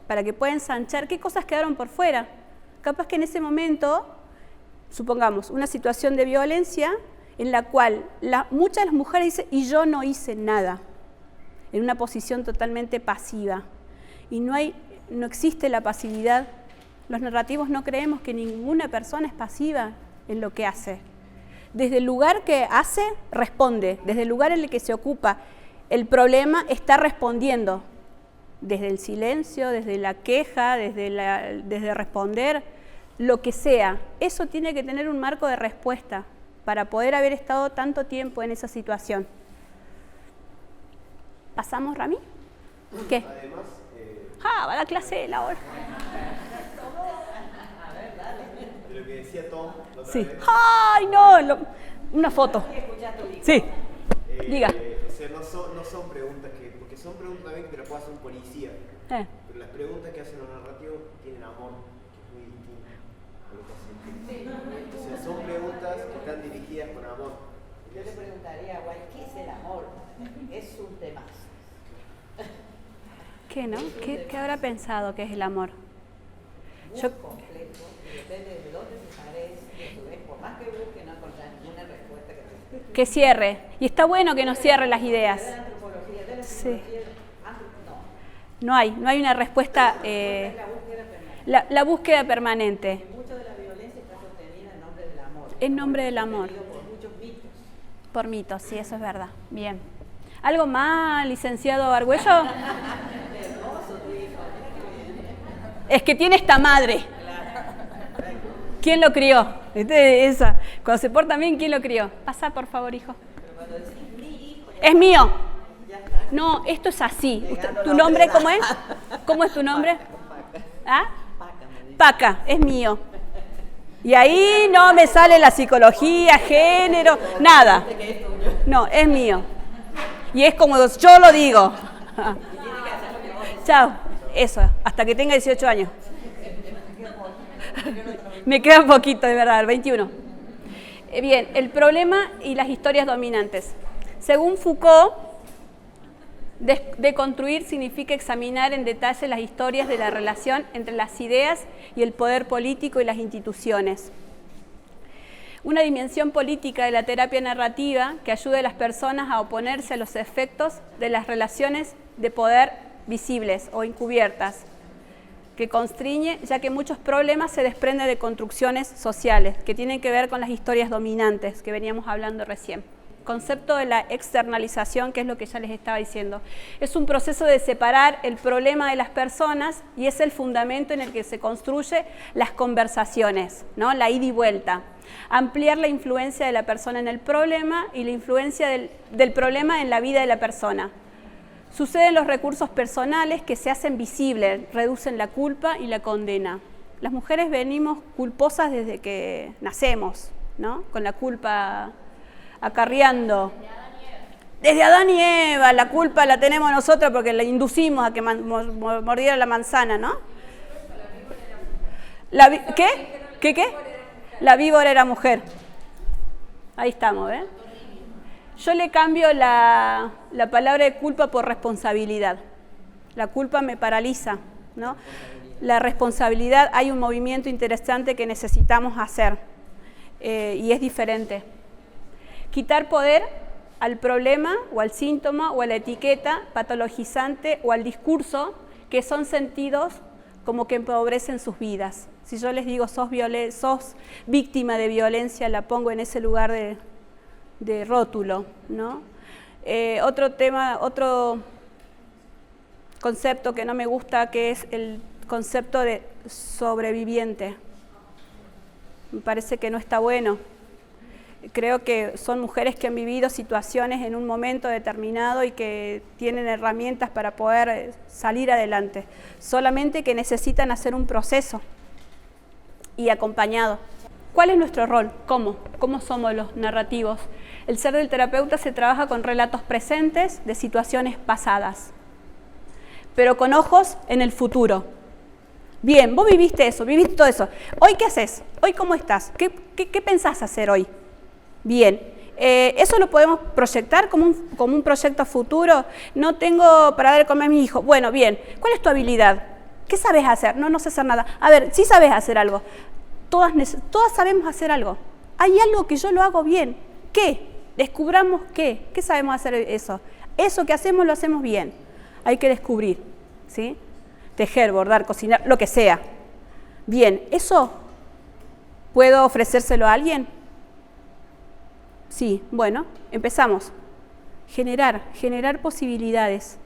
para que pueda ensanchar qué cosas quedaron por fuera. Capaz que en ese momento, supongamos, una situación de violencia en la cual muchas de las mujeres dicen, y yo no hice nada, en una posición totalmente pasiva. Y no existe la pasividad. Los narrativos no creemos que ninguna persona es pasiva en lo que hace. Desde el lugar que hace, responde. Desde el lugar en el que se ocupa el problema, está respondiendo. Desde el silencio, desde la queja, desde responder, lo que sea. Eso tiene que tener un marco de respuesta para poder haber estado tanto tiempo en esa situación. ¿Pasamos, Rami? ¿Qué? Además, va a la clase de la hora. de lo que decía Tom la otra Sí. vez. ¡Ay, no! Una foto. Sí. Diga. O sea, no son preguntas porque son preguntas también que te las puede hacer un policía. Pero las preguntas que hacen los narrativos tienen amor, que es muy distinto a lo que hacen. O sea, son preguntas que están dirigidas con amor. Yo le preguntaría a Guay, ¿qué es el amor? Es un tema. ¿Qué, no? ¿Qué habrá pensado que es el amor? Muy complejo, y depende de dónde se parece, y a su vez, por más que busque, no encontrar ninguna respuesta Que cierre. Y está bueno que nos cierre las ideas. de la antropología, de la Sí. psicología, No hay una respuesta. es la búsqueda permanente. La búsqueda permanente. Mucho de la violencia está sostenida en nombre del amor. En nombre del amor. Por muchos mitos. Por mitos, sí, eso es verdad. Bien. ¿Algo más, licenciado Argüello? Es que tiene esta madre. ¿Quién lo crió? Cuando se porta bien, ¿quién lo crió? Pasa, por favor, hijo. Es mío. No, esto es así. ¿Tu nombre cómo es? ¿Cómo es tu nombre? ¿Ah? Paca, es mío. Y ahí no me sale la psicología, género, nada. No, es mío. Y es como yo lo digo. Chao. Eso, hasta que tenga 18 años. Me queda poquito, de verdad, 21. Bien, el problema y las historias dominantes. Según Foucault, deconstruir significa examinar en detalle las historias de la relación entre las ideas y el poder político y las instituciones. Una dimensión política de la terapia narrativa que ayude a las personas a oponerse a los efectos de las relaciones de poder visibles o encubiertas, que constriñe, ya que muchos problemas se desprenden de construcciones sociales que tienen que ver con las historias dominantes que veníamos hablando recién. Concepto de la externalización, que es lo que ya les estaba diciendo. Es un proceso de separar el problema de las personas y es el fundamento en el que se construye las conversaciones, ¿no? La ida y vuelta. Ampliar la influencia de la persona en el problema y la influencia del problema en la vida de la persona. Suceden los recursos personales que se hacen visibles, reducen la culpa y la condena. Las mujeres venimos culposas desde que nacemos, ¿no? Con la culpa acarreando. Desde Adán y Eva, la culpa la tenemos nosotros porque la inducimos a que mordiera la manzana, ¿no? ¿Qué? La víbora era mujer. Ahí estamos, ¿eh? Yo le cambio la palabra de culpa por responsabilidad. La culpa me paraliza, ¿no? La responsabilidad, hay un movimiento interesante que necesitamos hacer y es diferente. Quitar poder al problema o al síntoma o a la etiqueta patologizante o al discurso que son sentidos como que empobrecen sus vidas. Si yo les digo sos víctima de violencia, la pongo en ese lugar de rótulo, ¿no? Otro concepto que no me gusta, que es el concepto de sobreviviente. Me parece que no está bueno. Creo que son mujeres que han vivido situaciones en un momento determinado y que tienen herramientas para poder salir adelante. Solamente que necesitan hacer un proceso y acompañado. ¿Cuál es nuestro rol? ¿Cómo? ¿Cómo somos los narrativos? El ser del terapeuta se trabaja con relatos presentes de situaciones pasadas, pero con ojos en el futuro. Bien, vos viviste eso, viviste todo eso. ¿Hoy qué haces? ¿Hoy cómo estás? ¿Qué pensás hacer hoy? Bien, eso lo podemos proyectar como un proyecto futuro. No tengo para dar de comer a mi hijo. Bueno, bien, ¿cuál es tu habilidad? ¿Qué sabes hacer? No sé hacer nada. A ver, sí sabes hacer algo. Todas sabemos hacer algo. Hay algo que yo lo hago bien. ¿Qué? Descubramos qué. ¿Qué sabemos hacer eso? Eso que hacemos lo hacemos bien. Hay que descubrir, ¿sí? Tejer, bordar, cocinar, lo que sea. Bien, ¿eso puedo ofrecérselo a alguien? Sí, bueno, empezamos. Generar posibilidades.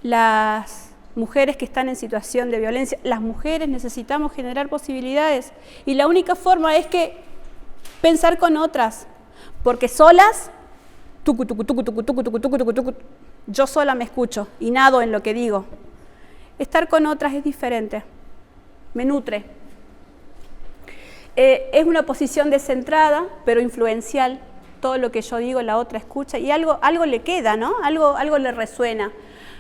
Las mujeres que están en situación de violencia, las mujeres necesitamos generar posibilidades. Y la única forma es que pensar con otras. Porque solas, yo sola me escucho y nado en lo que digo. Estar con otras es diferente, me nutre. Es una posición descentrada, pero influencial. Todo lo que yo digo la otra escucha y algo le queda, ¿no? Algo le resuena.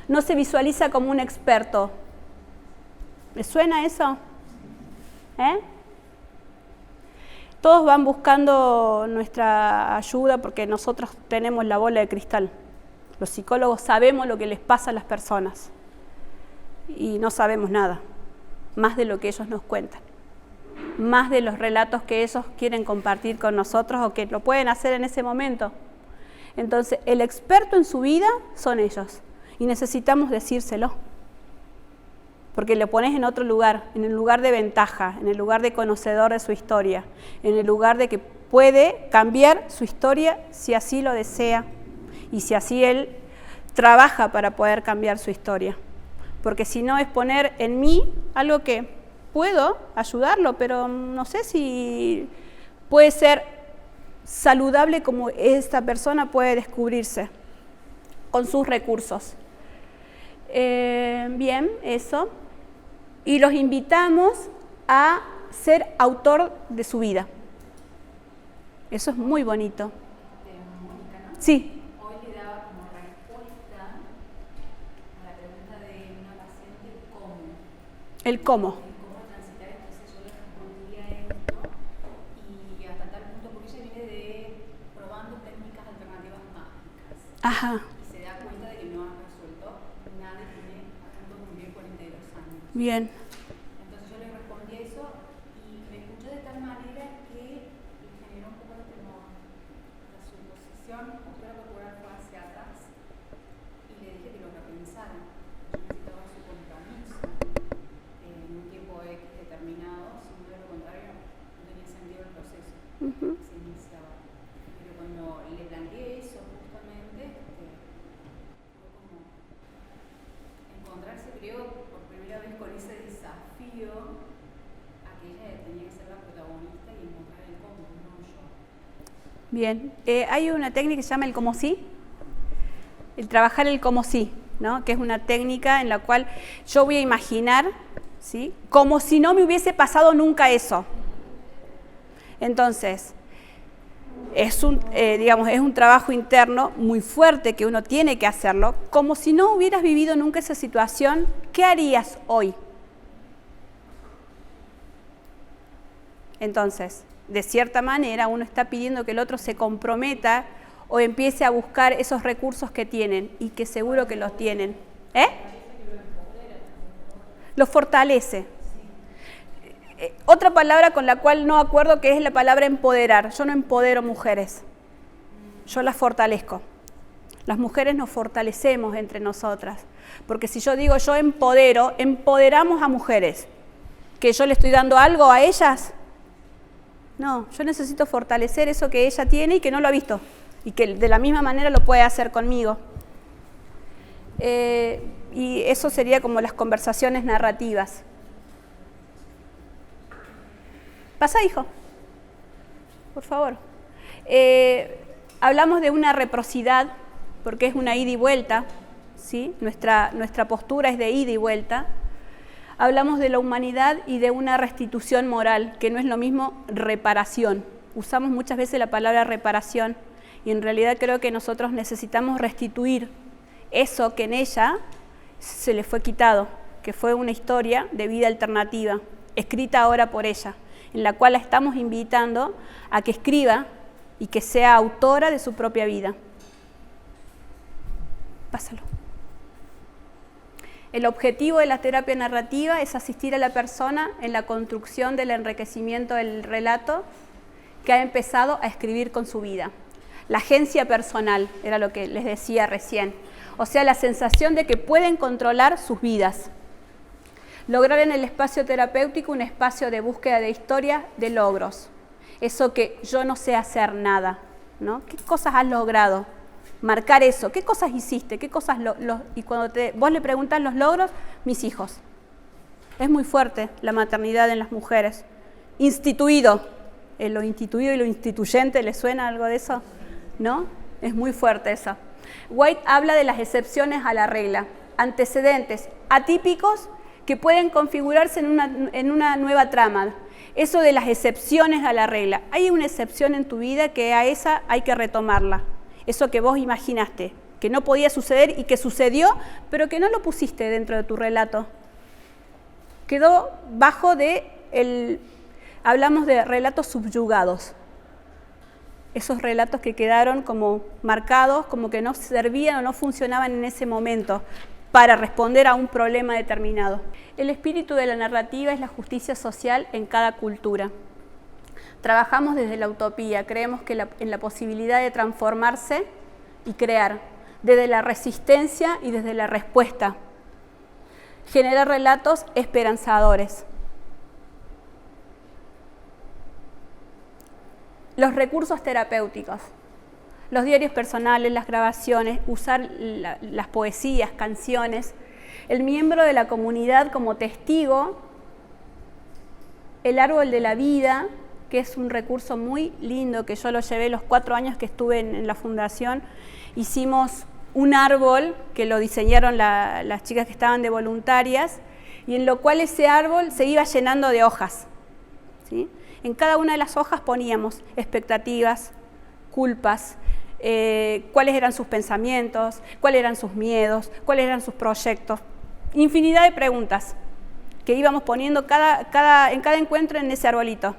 No se visualiza como un experto. ¿Les suena eso? Todos van buscando nuestra ayuda porque nosotros tenemos la bola de cristal. Los psicólogos sabemos lo que les pasa a las personas y no sabemos nada, más de lo que ellos nos cuentan, más de los relatos que ellos quieren compartir con nosotros o que lo pueden hacer en ese momento. Entonces, el experto en su vida son ellos y necesitamos decírselo. Porque lo pones en otro lugar, en el lugar de ventaja, en el lugar de conocedor de su historia, en el lugar de que puede cambiar su historia si así lo desea y si así él trabaja para poder cambiar su historia. Porque si no es poner en mí algo que puedo ayudarlo, pero no sé si puede ser saludable como esta persona puede descubrirse con sus recursos. Bien, eso. Y los invitamos a ser autor de su vida. Eso es muy bonito. Mónica, ¿no? Sí. Hoy le daba como respuesta a la pregunta de una paciente cómo. El cómo. Cómo transitar, entonces yo le respondía esto y hasta tal punto, porque ella viene de probando técnicas alternativas mágicas. Ajá. Y se da cuenta de que no ha resuelto nada y tiene a punto de cumplir 42 años. Bien. Entonces yo le respondí eso y me escuchó de tal manera que le generó un poco de temor. La suposición, creo que fue hacia atrás, y le dije que lo repensara. Yo necesitaba su compromiso en un tiempo X determinado, si no de lo contrario no tenía sentido el proceso que se iniciaba. Pero cuando le planteé eso justamente, fue como encontrarse, creo, por primera vez con ese desafío a que ella tenía que ser la protagonista y encontrar el cómo, no yo. Bien. Hay una técnica que se llama el como sí. El trabajar el como sí, ¿no? Que es una técnica en la cual yo voy a imaginar, ¿sí? Como si no me hubiese pasado nunca eso. Entonces, es un trabajo interno muy fuerte que uno tiene que hacerlo. Como si no hubieras vivido nunca esa situación, ¿qué harías hoy? Entonces, de cierta manera, uno está pidiendo que el otro se comprometa o empiece a buscar esos recursos que tienen y que seguro que los tienen. Los fortalece. Otra palabra con la cual no acuerdo que es la palabra empoderar. Yo no empodero mujeres, yo las fortalezco. Las mujeres nos fortalecemos entre nosotras, porque si yo digo yo empodero, empoderamos a mujeres. ¿Que yo le estoy dando algo a ellas? No, yo necesito fortalecer eso que ella tiene y que no lo ha visto. y que de la misma manera lo puede hacer conmigo. Y eso sería como las conversaciones narrativas. Pasa, hijo, por favor. Hablamos de una reciprocidad, porque es una ida y vuelta, ¿sí? Nuestra postura es de ida y vuelta. Hablamos de la humanidad y de una restitución moral, que no es lo mismo reparación. Usamos muchas veces la palabra reparación y en realidad creo que nosotros necesitamos restituir eso que en ella se le fue quitado, que fue una historia de vida alternativa, escrita ahora por ella, en la cual la estamos invitando a que escriba y que sea autora de su propia vida. Pásalo. El objetivo de la terapia narrativa es asistir a la persona en la construcción del enriquecimiento del relato que ha empezado a escribir con su vida. La agencia personal, era lo que les decía recién. O sea, la sensación de que pueden controlar sus vidas. Lograr en el espacio terapéutico un espacio de búsqueda de historias, de logros. Eso que yo no sé hacer nada, ¿no? ¿Qué cosas has logrado? Marcar eso. ¿Qué cosas hiciste? ¿Qué cosas y cuando vos le preguntas los logros, mis hijos. Es muy fuerte la maternidad en las mujeres. Instituido. Lo instituido y lo instituyente, ¿le suena algo de eso? ¿No? Es muy fuerte eso. White habla de las excepciones a la regla, antecedentes atípicos que pueden configurarse en una nueva trama. Eso de las excepciones a la regla. Hay una excepción en tu vida que a esa hay que retomarla. Eso que vos imaginaste, que no podía suceder y que sucedió, pero que no lo pusiste dentro de tu relato. Quedó bajo hablamos de relatos subyugados. Esos relatos que quedaron como marcados, como que no servían o no funcionaban en ese momento para responder a un problema determinado. El espíritu de la narrativa es la justicia social en cada cultura. Trabajamos desde la utopía, creemos que en la posibilidad de transformarse y crear, desde la resistencia y desde la respuesta. Generar relatos esperanzadores. Los recursos terapéuticos, los diarios personales, las grabaciones, usar las poesías, canciones, el miembro de la comunidad como testigo, el árbol de la vida, que es un recurso muy lindo que yo lo llevé los 4 años que estuve en la fundación. Hicimos un árbol que lo diseñaron las chicas que estaban de voluntarias y en lo cual ese árbol se iba llenando de hojas, ¿sí? En cada una de las hojas poníamos expectativas, culpas, cuáles eran sus pensamientos, cuáles eran sus miedos, cuáles eran sus proyectos. Infinidad de preguntas que íbamos poniendo en cada encuentro en ese arbolito.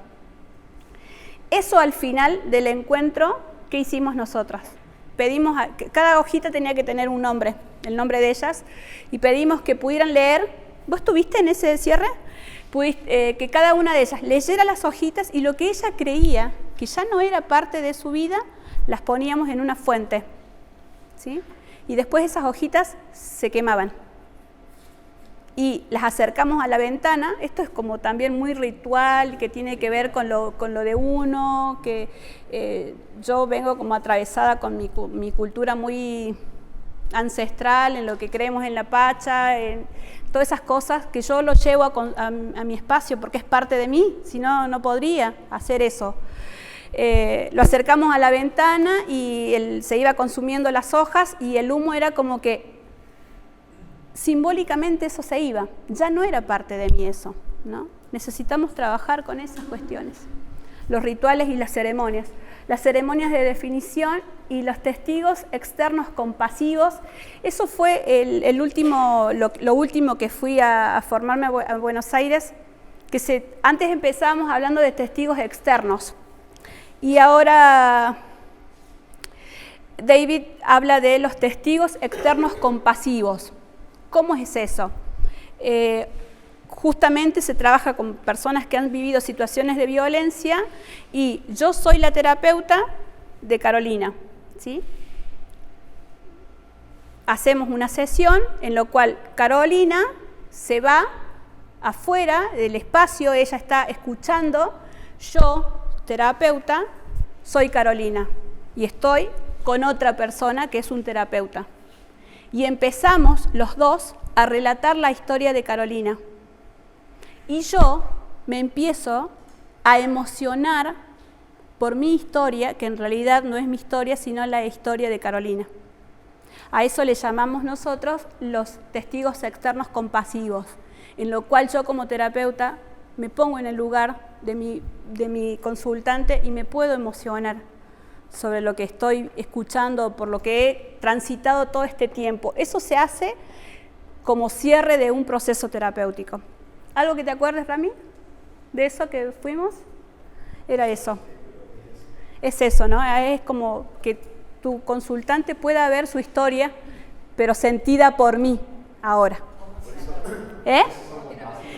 Eso al final del encuentro, ¿qué hicimos nosotras? Pedimos, cada hojita tenía que tener un nombre, el nombre de ellas, y pedimos que pudieran leer. ¿Vos estuviste en ese cierre? Que cada una de ellas leyera las hojitas y lo que ella creía que ya no era parte de su vida, las poníamos en una fuente, ¿sí? Y después esas hojitas se quemaban. Y las acercamos a la ventana. Esto es como también muy ritual, que tiene que ver con lo de uno, que yo vengo como atravesada con mi cultura muy ancestral, en lo que creemos en la Pacha, en todas esas cosas que yo lo llevo a mi espacio porque es parte de mí, si no, no podría hacer eso. Lo acercamos a la ventana y se iba consumiendo las hojas y el humo era como que simbólicamente eso se iba, ya no era parte de mí eso, ¿no? Necesitamos trabajar con esas cuestiones, los rituales y las ceremonias de definición y los testigos externos compasivos. Eso fue lo último que fui a formarme a Buenos Aires, antes empezábamos hablando de testigos externos y ahora David habla de los testigos externos compasivos. ¿Cómo es eso? Justamente se trabaja con personas que han vivido situaciones de violencia y yo soy la terapeuta de Carolina, ¿sí? Hacemos una sesión en la cual Carolina se va afuera del espacio, ella está escuchando, yo, terapeuta, soy Carolina y estoy con otra persona que es un terapeuta. Y empezamos los dos a relatar la historia de Carolina. Y yo me empiezo a emocionar por mi historia, que en realidad no es mi historia, sino la historia de Carolina. A eso le llamamos nosotros los testigos externos compasivos, en lo cual yo como terapeuta me pongo en el lugar de mi consultante y me puedo emocionar sobre lo que estoy escuchando, por lo que he transitado todo este tiempo. Eso se hace como cierre de un proceso terapéutico. ¿Algo que te acuerdes, Rami, de eso que fuimos? Era eso. Es eso, ¿no? Es como que tu consultante pueda ver su historia, pero sentida por mí ahora.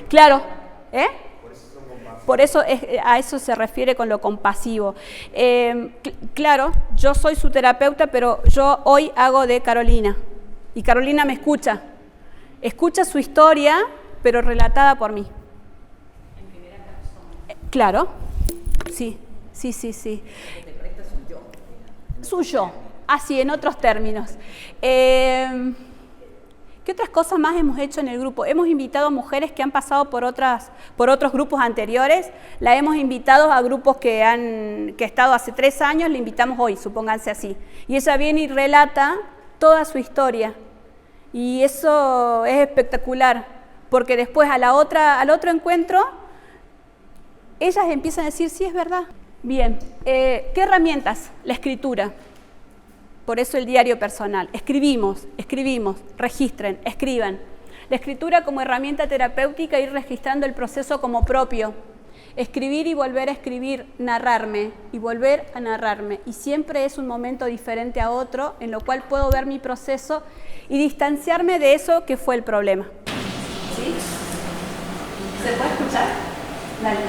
Claro. Por eso a eso se refiere con lo compasivo. Claro, yo soy su terapeuta, pero yo hoy hago de Carolina. Y Carolina me escucha. Escucha su historia, pero relatada por mí. En primera persona. Claro, sí. Te presta su yo. Su yo, así en otros términos. ¿Qué otras cosas más hemos hecho en el grupo? Hemos invitado a mujeres que han pasado por otros grupos anteriores. La hemos invitado a grupos que han estado hace 3 años, le invitamos hoy, supónganse así. Y ella viene y relata toda su historia. Y eso es espectacular, porque después al otro encuentro, ellas empiezan a decir, sí, es verdad. Bien, ¿qué herramientas? La escritura. Por eso el diario personal. Escribimos, registren, escriban. La escritura como herramienta terapéutica, ir registrando el proceso como propio. Escribir y volver a escribir, narrarme y volver a narrarme. Y siempre es un momento diferente a otro, en lo cual puedo ver mi proceso y distanciarme de eso que fue el problema. ¿Sí? ¿Se puede escuchar? Dale.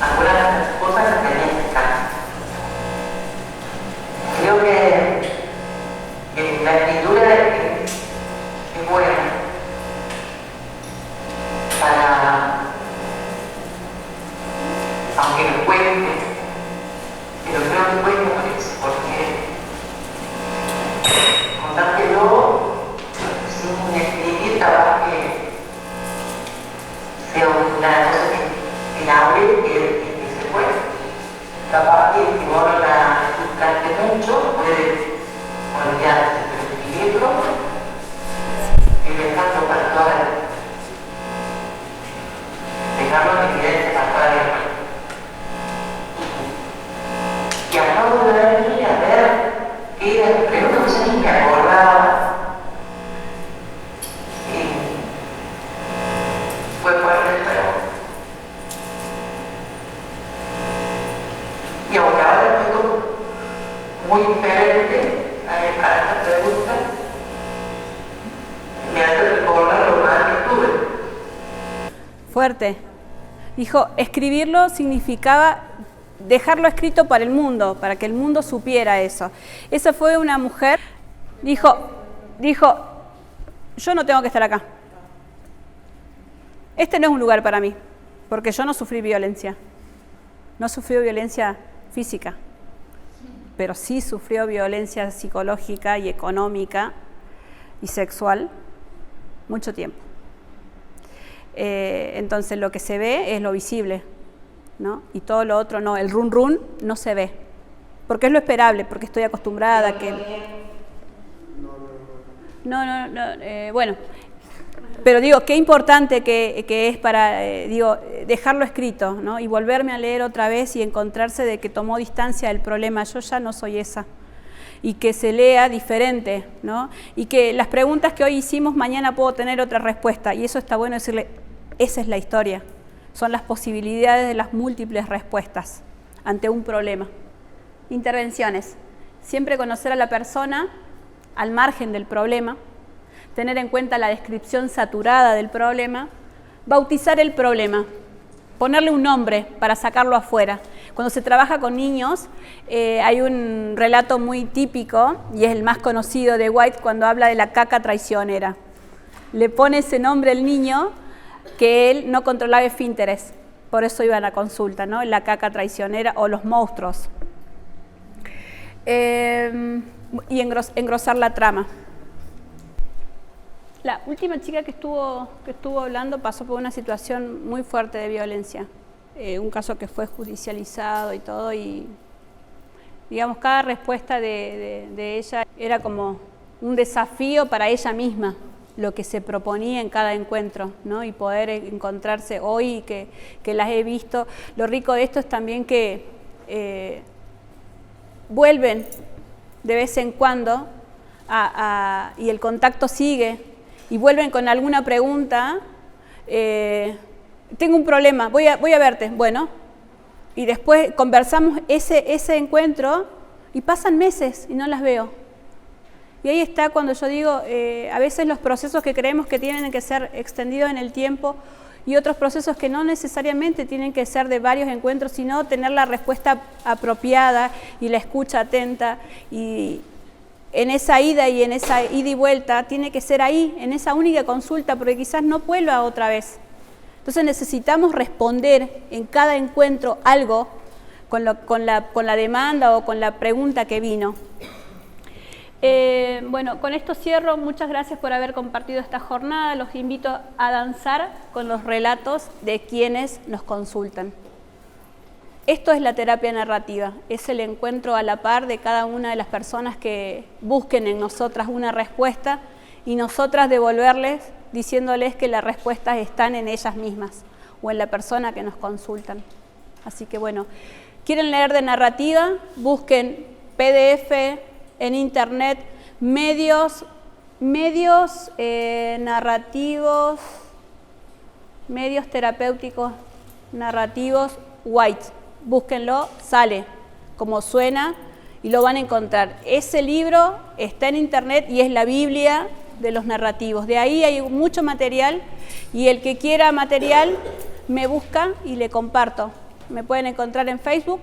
Algunas cosas diferente a esta pregunta me hace recordar lo mal que estuve. Fuerte. Dijo, escribirlo significaba dejarlo escrito para el mundo, para que el mundo supiera eso. Esa fue una mujer, dijo, yo no tengo que estar acá. Este no es un lugar para mí, porque yo no sufrí violencia. No sufrió violencia física, pero sí sufrió violencia psicológica y económica y sexual mucho tiempo. Entonces lo que se ve es lo visible, ¿no? Y todo lo otro no, el run run no se ve, porque es lo esperable, porque estoy acostumbrada a que... Bueno, pero digo, qué importante que es para, dejarlo escrito, ¿no? Y volverme a leer otra vez y encontrarse de que tomó distancia del problema. Yo ya no soy esa. Y que se lea diferente, ¿no? Y que las preguntas que hoy hicimos, mañana puedo tener otra respuesta. Y eso está bueno decirle, esa es la historia. Son las posibilidades de las múltiples respuestas ante un problema. Intervenciones. Siempre conocer a la persona al margen del problema, tener en cuenta la descripción saturada del problema, bautizar el problema, ponerle un nombre para sacarlo afuera. Cuando se trabaja con niños, hay un relato muy típico, y es el más conocido de White, cuando habla de la caca traicionera. Le pone ese nombre al niño que él no controlaba esfínteres, por eso iba a la consulta, ¿no? La caca traicionera o los monstruos. Y engrosar la trama. La última chica que estuvo hablando pasó por una situación muy fuerte de violencia, un caso que fue judicializado y todo, y digamos cada respuesta de ella era como un desafío para ella misma, lo que se proponía en cada encuentro, ¿no? Y poder encontrarse hoy que las he visto. Lo rico de esto es también que vuelven de vez en cuando y el contacto sigue, y vuelven con alguna pregunta, tengo un problema, voy a verte, bueno, y después conversamos ese encuentro y pasan meses y no las veo. Y ahí está cuando yo digo, a veces los procesos que creemos que tienen que ser extendidos en el tiempo y otros procesos que no necesariamente tienen que ser de varios encuentros, sino tener la respuesta apropiada y la escucha atenta, y en esa ida y vuelta tiene que ser ahí, en esa única consulta, porque quizás no vuelva otra vez. Entonces necesitamos responder en cada encuentro algo con la demanda o con la pregunta que vino. Bueno, con esto cierro. Muchas gracias por haber compartido esta jornada. Los invito a danzar con los relatos de quienes nos consultan. Esto es la terapia narrativa, es el encuentro a la par de cada una de las personas que busquen en nosotras una respuesta y nosotras devolverles diciéndoles que las respuestas están en ellas mismas o en la persona que nos consultan. Así que bueno, ¿quieren leer de narrativa? Busquen PDF en internet, medios narrativos, medios terapéuticos narrativos, White. Búsquenlo, sale como suena y lo van a encontrar. Ese libro está en internet y es la Biblia de los narrativos. De ahí hay mucho material, y el que quiera material me busca y le comparto. Me pueden encontrar en Facebook,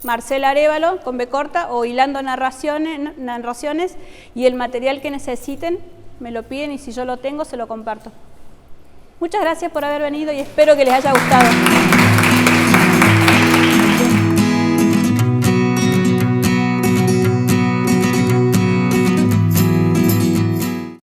Marcela Arévalo con B corta, o Hilando Narraciones, y el material que necesiten me lo piden y si yo lo tengo se lo comparto. Muchas gracias por haber venido y espero que les haya gustado.